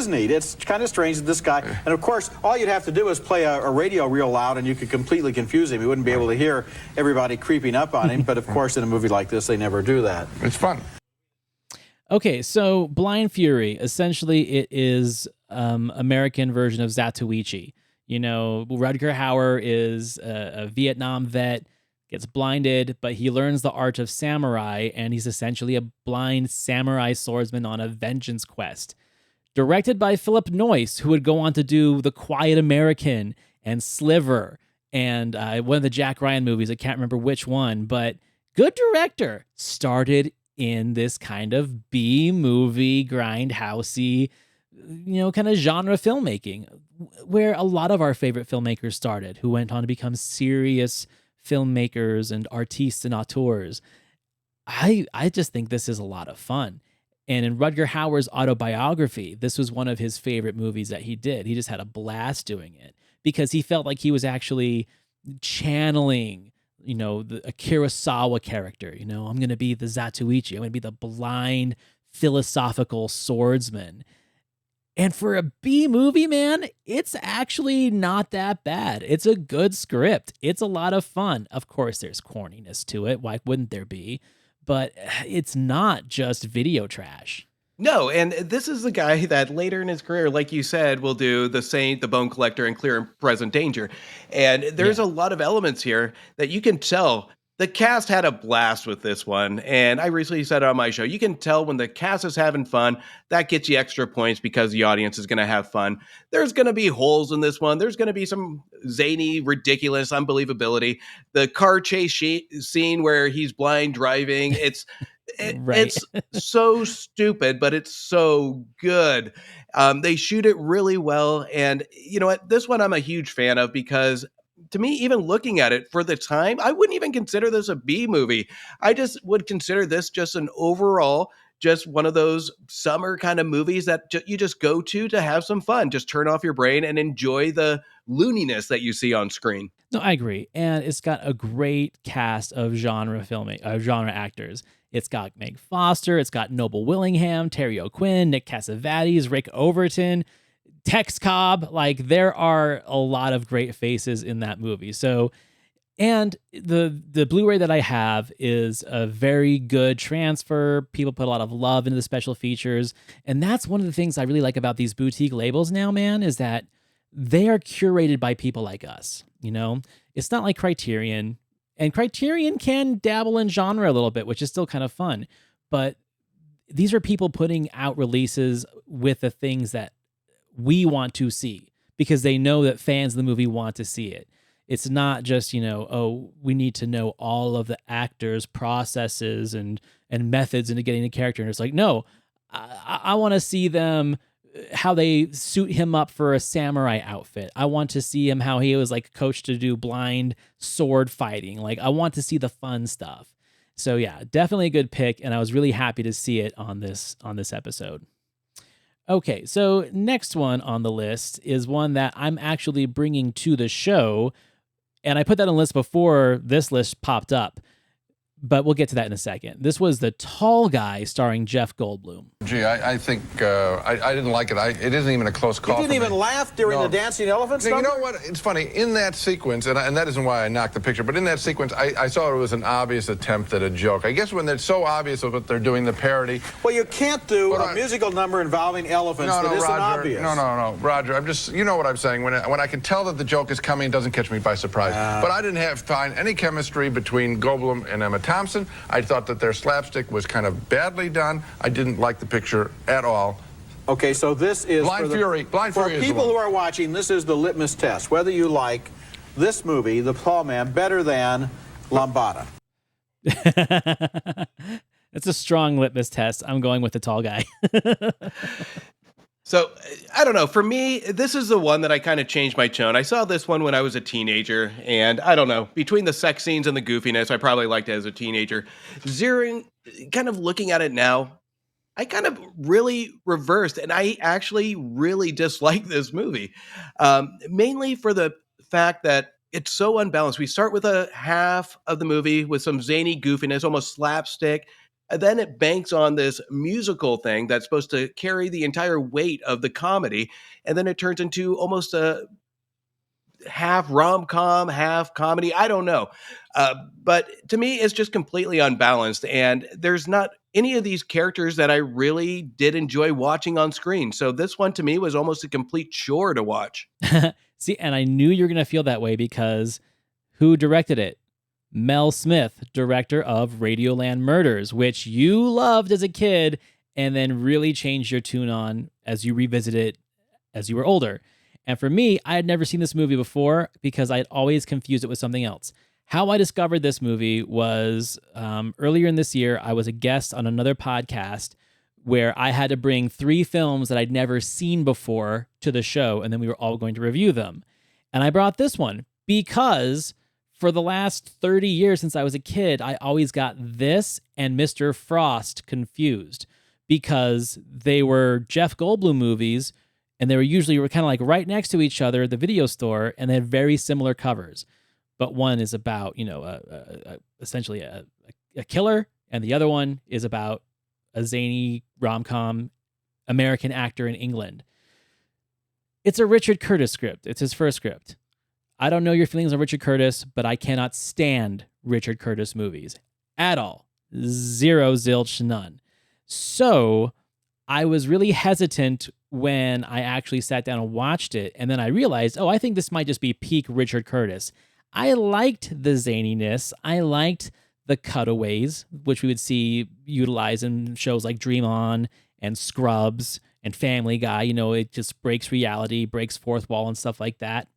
neat. It's kind of strange that this guy, and of course, all you'd have to do is play a radio real loud and you could completely confuse him. You wouldn't be able to hear everybody creeping up on him. But of course, in a movie like this, they never do that. It's fun. Okay, so Blind Fury, essentially it is American version of Zatoichi. You know, Rutger Hauer is a Vietnam vet, gets blinded, but he learns the art of samurai, and he's essentially a blind samurai swordsman on a vengeance quest. Directed by Philip Noyce, who would go on to do The Quiet American and Sliver and one of the Jack Ryan movies. I can't remember which one, but good director. Started in this kind of B-movie, grindhousey, kind of genre filmmaking, where a lot of our favorite filmmakers started, who went on to become serious filmmakers and artistes and auteurs. I just think this is a lot of fun. And in Rutger Hauer's autobiography, this was one of his favorite movies that he did. He just had a blast doing it because he felt like he was actually channeling, a Kurosawa character. I'm going to be the Zatoichi. I'm going to be the blind philosophical swordsman. And for a B movie, man, it's actually not that bad. It's a good script. It's a lot of fun. Of course, there's corniness to it. Why wouldn't there be? But it's not just video trash. No, and this is the guy that later in his career, like you said, will do The Saint, The Bone Collector, and Clear and Present Danger. And there's a lot of elements here that you can tell the cast had a blast with this one. And I recently said it on my show, you can tell when the cast is having fun, that gets you extra points because the audience is going to have fun. There's going to be holes in this one. There's going to be some zany, ridiculous unbelievability. The car chase scene where he's blind driving, it's so stupid, but it's so good. They shoot it really well. And you know what? This one I'm a huge fan of because to me, even looking at it for the time, I wouldn't even consider this a B movie. I just would consider this just an overall, just one of those summer kind of movies that you just go to have some fun. Just turn off your brain and enjoy the looniness that you see on screen. No, I agree. And it's got a great cast of genre actors. It's got Meg Foster, it's got Noble Willingham, Terry O'Quinn, Nick Cassavetes, Rick Overton, Tex Cobb. Like, there are a lot of great faces in that movie. So, and the Blu-ray that I have is a very good transfer. People put a lot of love into the special features. And that's one of the things I really like about these boutique labels now, man, is that they are curated by people like us. It's not like Criterion. And Criterion can dabble in genre a little bit, which is still kind of fun. But these are people putting out releases with the things that we want to see because they know that fans of the movie want to see it. It's not just, we need to know all of the actors' processes and methods into getting a character. And it's like, no, I want to see them, how they suit him up for a samurai outfit. I want to see him, how he was like coached to do blind sword fighting. Like, I want to see the fun stuff. So yeah, definitely a good pick. And I was really happy to see it on this episode. Okay, so next one on the list is one that I'm actually bringing to the show, and I put that on the list before this list popped up. but we'll get to that in a second. This was The Tall Guy starring Jeff Goldblum. Gee, I think I didn't like it. It isn't even a close call. You didn't even laugh during the dancing elephants? You know what? It's funny. In that sequence, and that isn't why I knocked the picture, but in that sequence, I saw it was an obvious attempt at a joke. I guess when it's so obvious of what they're doing, the parody. Well, you can't do a musical number involving elephants that isn't Roger, obvious. No, Roger. I'm just, you know what I'm saying. When I can tell that the joke is coming, it doesn't catch me by surprise. But I didn't find any chemistry between Goldblum and Emma Thompson. I thought that their slapstick was kind of badly done. I didn't like the picture at all. Okay, so this is Blind Fury. Blind Fury for people who are watching, this is the litmus test. Whether you like this movie, The Tall Man, better than Lambada. It's a strong litmus test. I'm going with The Tall Guy. So, I don't know. For me, this is the one that I kind of changed my tone. I saw this one when I was a teenager, and I don't know. Between the sex scenes and the goofiness, I probably liked it as a teenager. Kind of looking at it now, I kind of really reversed, and I actually really dislike this movie. Mainly for the fact that it's so unbalanced. We start with a half of the movie with some zany goofiness, almost slapstick. And then it banks on this musical thing that's supposed to carry the entire weight of the comedy. And then it turns into almost a half rom-com, half comedy. I don't know. But to me, it's just completely unbalanced. And there's not any of these characters that I really did enjoy watching on screen. So this one to me was almost a complete chore to watch. See, and I knew you were going to feel that way because who directed it? Mel Smith, director of Radioland Murders, which you loved as a kid and then really changed your tune on as you revisit it as you were older. And for me, I had never seen this movie before because I had always confused it with something else. How I discovered this movie was earlier in this year, I was a guest on another podcast where I had to bring 3 films that I'd never seen before to the show, and then we were all going to review them. And I brought this one because for the last 30 years since I was a kid, I always got this and Mr. Frost confused because they were Jeff Goldblum movies, and they were kind of like right next to each other at the video store, and they had very similar covers. But one is about, essentially a killer, and the other one is about a zany rom-com American actor in England. It's a Richard Curtis script. It's his first script. I don't know your feelings on Richard Curtis, but I cannot stand Richard Curtis movies at all. Zero, zilch, none. So I was really hesitant when I actually sat down and watched it, and then I realized, I think this might just be peak Richard Curtis. I liked the zaniness. I liked the cutaways, which we would see utilized in shows like Dream On and Scrubs and Family Guy. It just breaks reality, breaks fourth wall and stuff like that.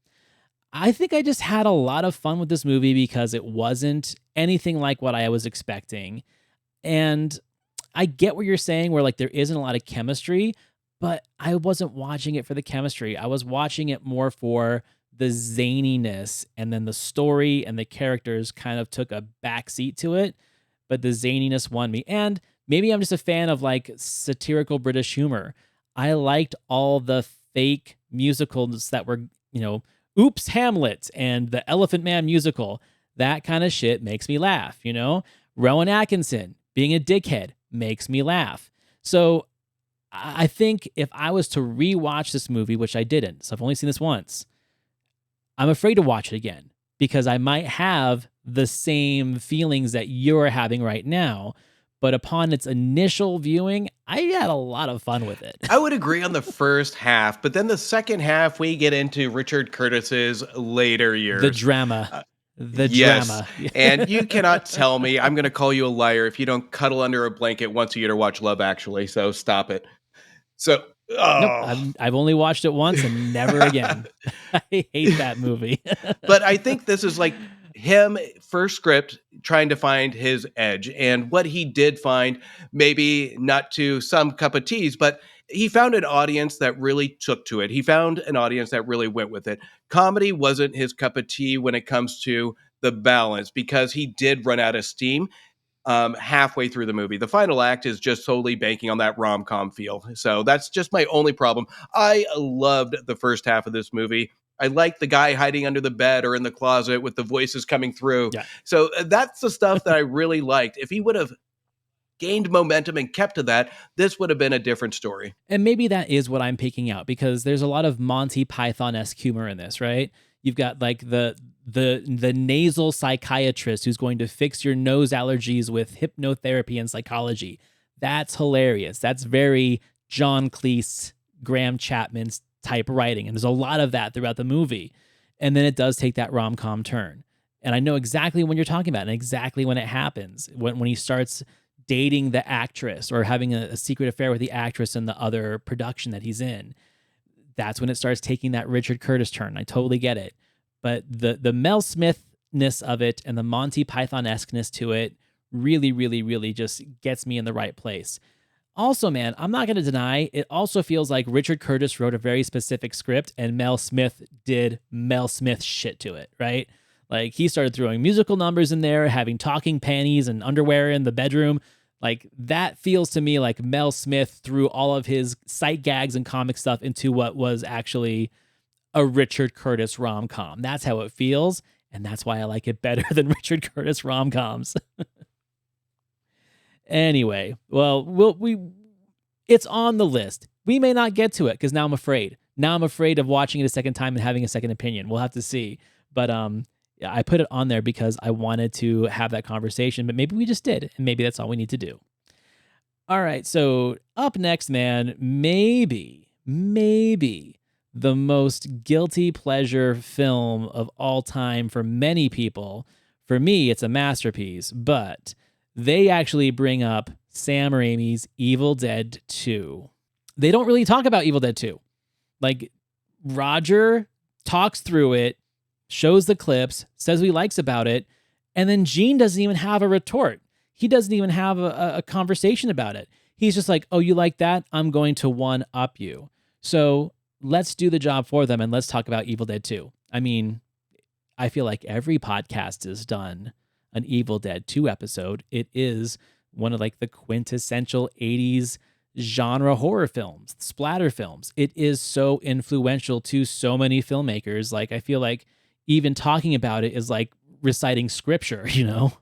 I think I just had a lot of fun with this movie because it wasn't anything like what I was expecting. And I get what you're saying where there isn't a lot of chemistry, but I wasn't watching it for the chemistry. I was watching it more for the zaniness, and then the story and the characters kind of took a backseat to it, but the zaniness won me. And maybe I'm just a fan of satirical British humor. I liked all the fake musicals that were, Oops, Hamlet and the Elephant Man musical. That kind of shit makes me laugh, Rowan Atkinson being a dickhead makes me laugh. So I think if I was to rewatch this movie, which I didn't, so I've only seen this once, I'm afraid to watch it again because I might have the same feelings that you're having right now. But upon its initial viewing, I had a lot of fun with it. I would agree on the first half, but then the second half, we get into Richard Curtis's later years. The drama. Drama. And you cannot tell me, I'm going to call you a liar if you don't cuddle under a blanket once a year to watch Love Actually, so stop it. So, Nope, I've only watched it once and never again. I hate that movie. But I think this is him first script trying to find his edge, and what he did find, maybe not to some cup of teas, but he found an audience that really took to it. He found an audience that really went with it. Comedy wasn't his cup of tea when it comes to the balance because he did run out of steam halfway through the movie. The final act is just solely banking on that rom-com feel. So that's just my only problem. I loved the first half of this movie. I like the guy hiding under the bed or in the closet with the voices coming through. Yeah. So that's the stuff that I really liked. If he would have gained momentum and kept to that, this would have been a different story. And maybe that is what I'm picking out, because there's a lot of Monty Python-esque humor in this, right? You've got like the nasal psychiatrist who's going to fix your nose allergies with hypnotherapy and psychology. That's hilarious. That's very John Cleese, Graham Chapman's type writing. And there's a lot of that throughout the movie. And then it does take that rom-com turn. And I know exactly when you're talking about it and exactly when it happens. When he starts dating the actress or having a secret affair with the actress in the other production that he's in, that's when it starts taking that Richard Curtis turn. I totally get it. But the Mel Smithness of it and the Monty Python-esqueness to it really, really, really just gets me in the right place. Also, man, I'm not going to deny, it also feels like Richard Curtis wrote a very specific script and Mel Smith did Mel Smith shit to it, right? Like, he started throwing musical numbers in there, having talking panties and underwear in the bedroom. Like, that feels to me like Mel Smith threw all of his sight gags and comic stuff into what was actually a Richard Curtis rom-com. That's how it feels, and that's why I like it better than Richard Curtis rom-coms. Anyway, well, it's on the list. We may not get to it because now I'm afraid. Now I'm afraid of watching it a second time and having a second opinion. We'll have to see. But yeah, I put it on there because I wanted to have that conversation, but maybe we just did, and maybe that's all we need to do. All right, so up next, man, maybe the most guilty pleasure film of all time for many people. For me, it's a masterpiece, but they actually bring up Sam Raimi's Evil Dead 2. They don't really talk about Evil Dead 2. Like, Roger talks through it, shows the clips, says what he likes about it, and then Gene doesn't even have a retort. He doesn't even have a conversation about it. He's just like, oh, you like that? I'm going to one-up you. So let's do the job for them and let's talk about Evil Dead 2. I mean, I feel like every podcast has done an Evil Dead 2 episode. It is one of like the quintessential 80s genre horror films, splatter films. It is so influential to so many filmmakers. Like, I feel like even talking about it is like reciting scripture, you know?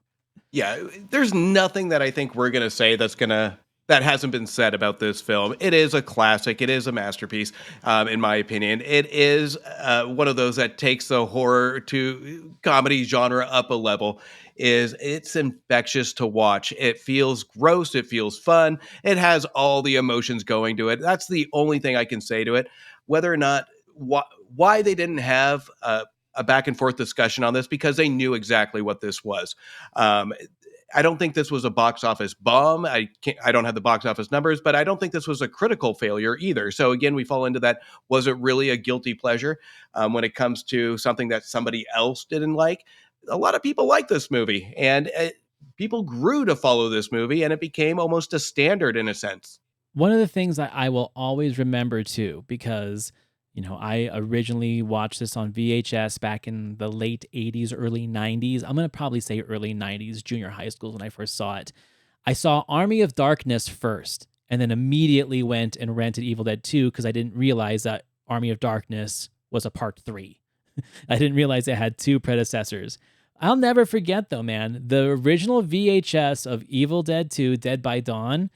Yeah, there's nothing that I think we're going to say that hasn't been said about this film. It is a classic. It is a masterpiece, in my opinion. It is one of those that takes the horror to comedy genre up a level. It's infectious to watch. It feels gross. It feels fun. It has all the emotions going to it. That's the only thing I can say to it. Whether or not why they didn't have a back and forth discussion on this, because they knew exactly what this was. I don't think this was a box office bomb. I don't have the box office numbers, but I don't think this was a critical failure either. So again, we fall into that. Was it really a guilty pleasure when it comes to something that somebody else didn't like? A lot of people like this movie, and people grew to follow this movie, and it became almost a standard in a sense. One of the things that I will always remember too, because you know, I originally watched this on VHS back in the late 80s, early 90s. I'm going to probably say early 90s, junior high school when I first saw it. I saw Army of Darkness first, and then immediately went and rented Evil Dead 2 because I didn't realize that Army of Darkness was a part 3. I didn't realize it had 2 predecessors. I'll never forget, though, man, the original VHS of Evil Dead 2, Dead by Dawn,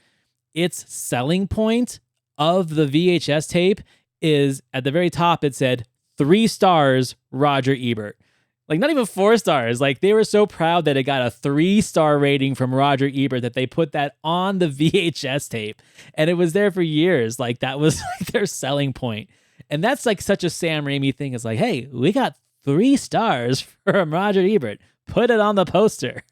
its selling point of the VHS tape is at the very top, it said 3 stars, Roger Ebert. Like, not even 4 stars. Like, they were so proud that it got a 3-star rating from Roger Ebert that they put that on the VHS tape. And it was there for years. Like, that was like their selling point. And that's like such a Sam Raimi thing. It's like, hey, we got 3 stars from Roger Ebert. Put it on the poster.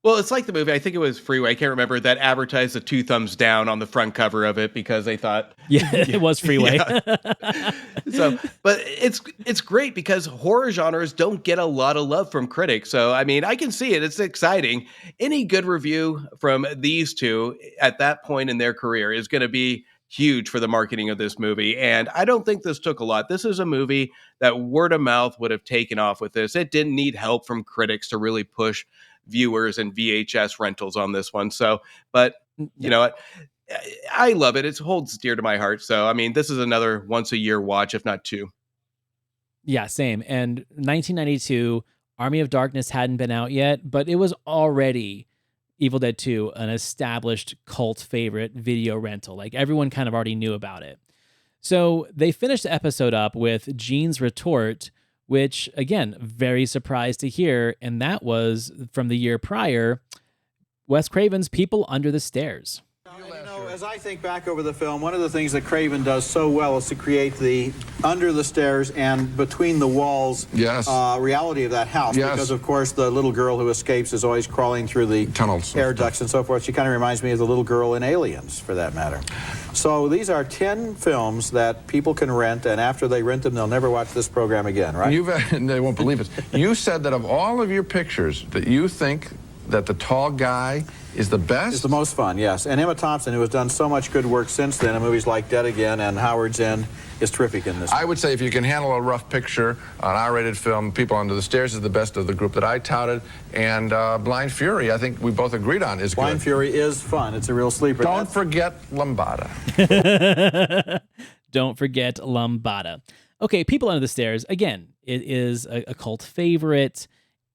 Well, it's like the movie, I think it was Freeway, I can't remember, that advertised the 2 thumbs down on the front cover of it because they thought... Yeah, it was Freeway. Yeah. So, but it's great because horror genres don't get a lot of love from critics. So, I mean, I can see it. It's exciting. Any good review from these two at that point in their career is going to be huge for the marketing of this movie. And I don't think this took a lot. This is a movie that word of mouth would have taken off with this. It didn't need help from critics to really push viewers and VHS rentals on this one. So, but you know what? I love it. It holds dear to my heart. So, I mean, this is another once a year watch, if not 2. Yeah, same. And 1992, Army of Darkness hadn't been out yet, but it was already Evil Dead 2, an established cult favorite video rental. Like everyone kind of already knew about it. So they finished the episode up with Gene's retort, which again, very surprised to hear. And that was from the year prior, Wes Craven's People Under the Stairs. As I think back over the film, one of the things that Craven does so well is to create the under the stairs and between the walls reality of that house. Yes. Because, of course, the little girl who escapes is always crawling through the tunnels, air ducts and so forth. She kind of reminds me of the little girl in Aliens, for that matter. So these are 10 films that people can rent, and after they rent them, they'll never watch this program again, right? They won't believe it. You said that of all of your pictures, that you think that the tall guy is the best? It's the most fun, yes. And Emma Thompson, who has done so much good work since then in movies like Dead Again and Howard's End, is terrific in this. I would say if you can handle a rough picture, an R-rated film, People Under the Stairs is the best of the group that I touted, and Blind Fury, I think we both agreed on, is Blind good. Fury is fun. It's a real sleeper. Don't forget Lambada. Don't forget Lambada. Okay, People Under the Stairs, again, it is a cult favorite.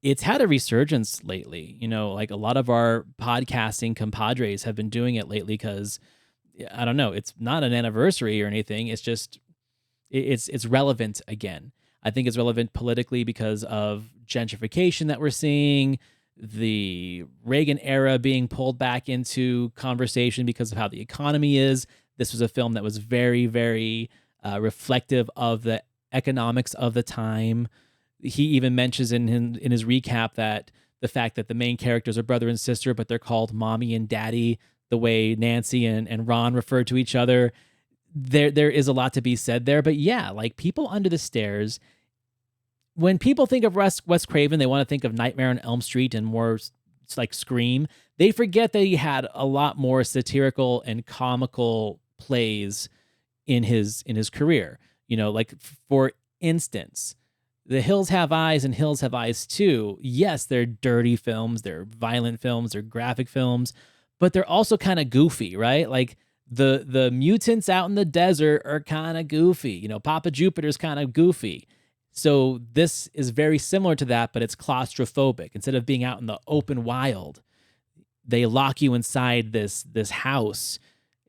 It's had a resurgence lately. You know, like a lot of our podcasting compadres have been doing it lately because, I don't know, it's not an anniversary or anything. It's just, it's relevant again. I think it's relevant politically because of gentrification that we're seeing, the Reagan era being pulled back into conversation because of how the economy is. This was a film that was very, very reflective of the economics of the time. He even mentions in his recap that the fact that the main characters are brother and sister, but they're called mommy and daddy, the way Nancy and Ron refer to each other. There is a lot to be said there. But yeah, like People Under the Stairs, when people think of Wes Craven, they want to think of Nightmare on Elm Street and more like Scream. They forget that he had a lot more satirical and comical plays in his career. You know, like for instance, The Hills Have Eyes and Hills Have Eyes too. Yes, they're dirty films, they're violent films, they're graphic films, but they're also kind of goofy, right? Like the mutants out in the desert are kind of goofy. You know, Papa Jupiter's kind of goofy. So this is very similar to that, but it's claustrophobic. Instead of being out in the open wild, they lock you inside this house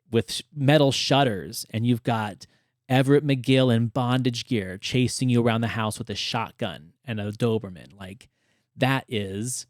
with metal shutters, and you've got Everett McGill in bondage gear chasing you around the house with a shotgun and a Doberman. Like, that is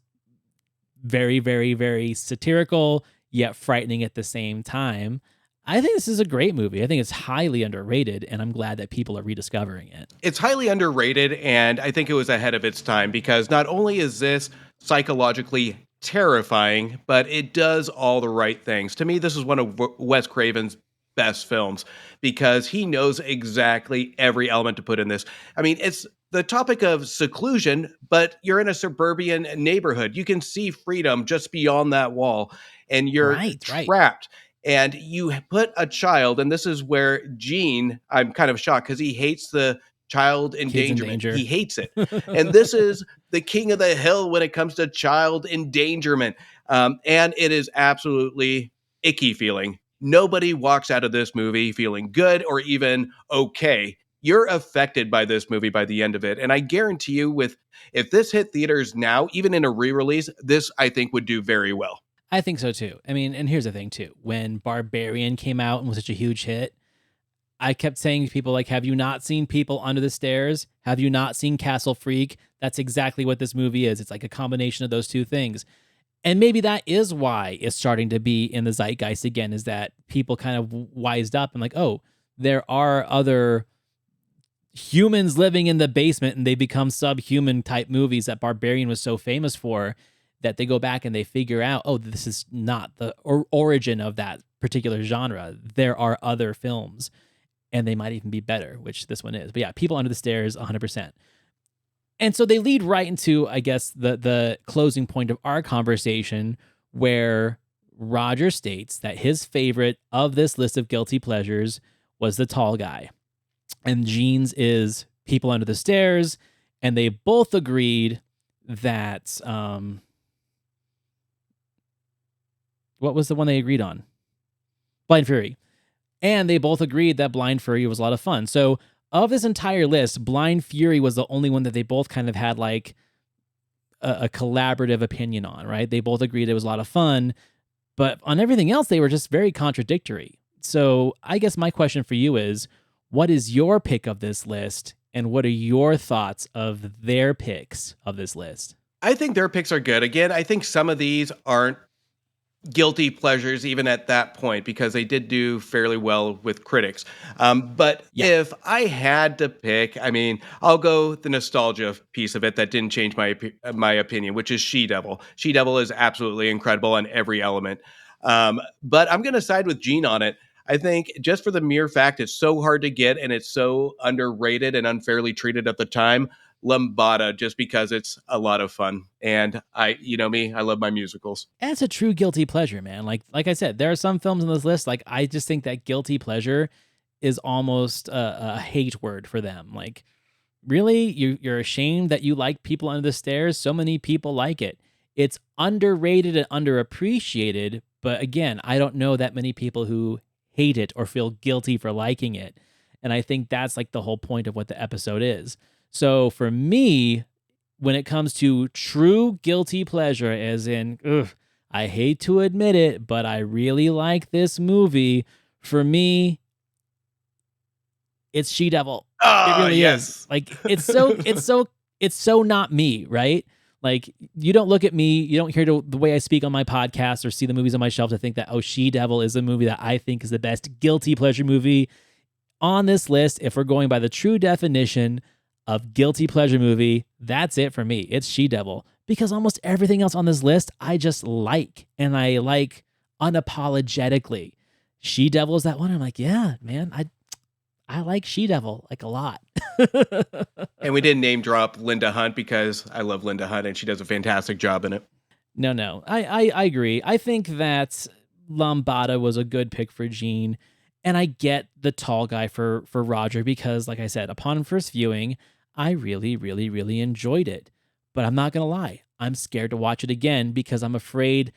very, very, very satirical, yet frightening at the same time. I think this is a great movie. I think it's highly underrated, and I'm glad that people are rediscovering it. It's highly underrated, and I think it was ahead of its time because not only is this psychologically terrifying, but it does all the right things. To me, this is one of Wes Craven's best films because he knows exactly every element to put in this. I mean, it's the topic of seclusion, but you're in a suburban neighborhood. You can see freedom just beyond that wall, and you're trapped. And you put a child, and this is where Gene, I'm kind of shocked because he hates the child endangerment. He hates it. And this is the king of the hill when it comes to child endangerment. And it is absolutely icky feeling. Nobody walks out of this movie feeling good or even okay. You're affected by this movie by the end of it. And I guarantee you, if this hit theaters now, even in a re-release, this I think would do very well. I think so too. I mean, and here's the thing too. When Barbarian came out and was such a huge hit, I kept saying to people like, have you not seen People Under the Stairs? Have you not seen Castle Freak? That's exactly what this movie is. It's like a combination of those two things. And maybe that is why it's starting to be in the zeitgeist again, is that people kind of wised up and like, oh, there are other humans living in the basement, and they become subhuman type movies that Barbarian was so famous for, that they go back and they figure out, oh, this is not the origin of that particular genre. There are other films, and they might even be better, which this one is. But yeah, People Under the Stairs, 100%. And so they lead right into, I guess, the closing point of our conversation, where Roger states that his favorite of this list of guilty pleasures was The Tall Guy. And Gene's is People Under the Stairs, and they both agreed that... what was the one they agreed on? Blind Fury. And they both agreed that Blind Fury was a lot of fun. So of this entire list, Blind Fury was the only one that they both kind of had like a collaborative opinion on, right? They both agreed it was a lot of fun, but on everything else, they were just very contradictory. So I guess my question for you is, what is your pick of this list, and what are your thoughts of their picks of this list? I think their picks are good. Again, I think some of these aren't guilty pleasures even at that point because they did do fairly well with critics. But if I had to pick, I mean, I'll go the nostalgia piece of it that didn't change my opinion, which is She-Devil. She-Devil is absolutely incredible on every element. But I'm going to side with Gene on it. I think just for the mere fact it's so hard to get and it's so underrated and unfairly treated at the time, Lambada, just because it's a lot of fun. And you know me, I love my musicals. And it's a true guilty pleasure, man. Like I said, there are some films on this list, like I just think that guilty pleasure is almost a hate word for them. Like, really? You're ashamed that you like People Under the Stairs? So many people like it. It's underrated and underappreciated, but again, I don't know that many people who hate it or feel guilty for liking it. And I think that's like the whole point of what the episode is. So for me, when it comes to true guilty pleasure, as in, I hate to admit it, but I really like this movie, for me, it's She-Devil. Oh, it really yes. is. Like, it's so not me, right? Like, you don't look at me, you don't hear the way I speak on my podcast or see the movies on my shelf to think that, oh, She-Devil is a movie that I think is the best guilty pleasure movie on this list. If we're going by the true definition of guilty pleasure movie, that's it for me. It's She-Devil, because almost everything else on this list I just like, and I like unapologetically. She-Devil is that one. I'm like, yeah, man, I like She-Devil like a lot. And we didn't name drop Linda Hunt because I love Linda Hunt and she does a fantastic job in it. No, I agree. I think that Lambada was a good pick for Gene, and I get the tall guy for Roger because, like I said, upon first viewing, I really, really, really enjoyed it. But I'm not going to lie. I'm scared to watch it again because I'm afraid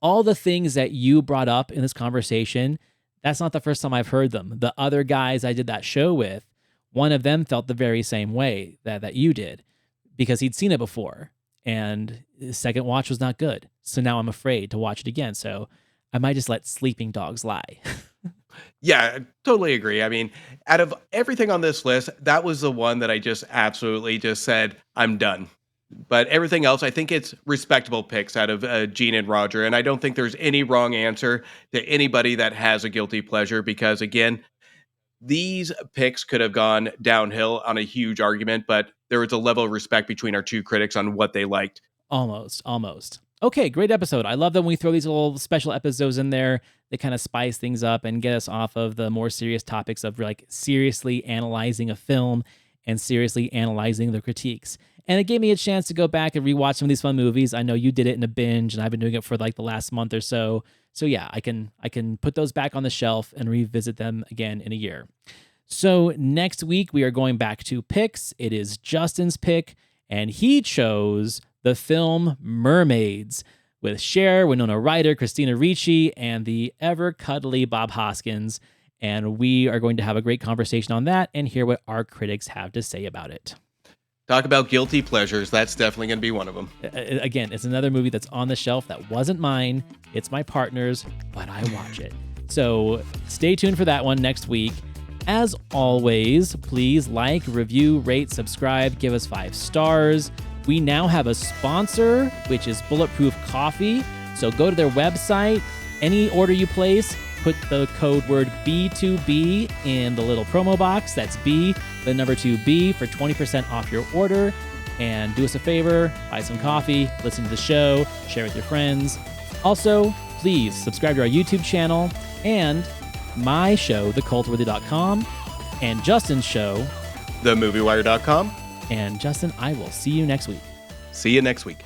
all the things that you brought up in this conversation, that's not the first time I've heard them. The other guys I did that show with, one of them felt the very same way that you did because he'd seen it before and the second watch was not good. So now I'm afraid to watch it again. So I might just let sleeping dogs lie. Yeah, I totally agree. I mean, out of everything on this list, that was the one that I just absolutely just said, I'm done. But everything else, I think it's respectable picks out of Gene and Roger. And I don't think there's any wrong answer to anybody that has a guilty pleasure because, again, these picks could have gone downhill on a huge argument, but there was a level of respect between our two critics on what they liked. Almost. Okay, great episode. I love that when we throw these little special episodes in there. They kind of spice things up and get us off of the more serious topics of like seriously analyzing a film and seriously analyzing the critiques. And it gave me a chance to go back and rewatch some of these fun movies. I know you did it in a binge, and I've been doing it for like the last month or so. So yeah, I can put those back on the shelf and revisit them again in a year. So next week we are going back to picks. It is Justin's pick, and he chose the film Mermaids with Cher, Winona Ryder, Christina Ricci, and the ever-cuddly Bob Hoskins. And we are going to have a great conversation on that and hear what our critics have to say about it. Talk about guilty pleasures. That's definitely going to be one of them. Again, it's another movie that's on the shelf that wasn't mine. It's my partner's, but I watch it. So stay tuned for that one next week. As always, please like, review, rate, subscribe, give us 5 stars. We now have a sponsor, which is Bulletproof Coffee. So go to their website. Any order you place, put the code word B2B in the little promo box. That's B, the number 2B, for 20% off your order. And do us a favor, buy some coffee, listen to the show, share with your friends. Also, please subscribe to our YouTube channel and my show, thecultworthy.com, and Justin's show, TheMovieWire.com. And Justin, I will see you next week. See you next week.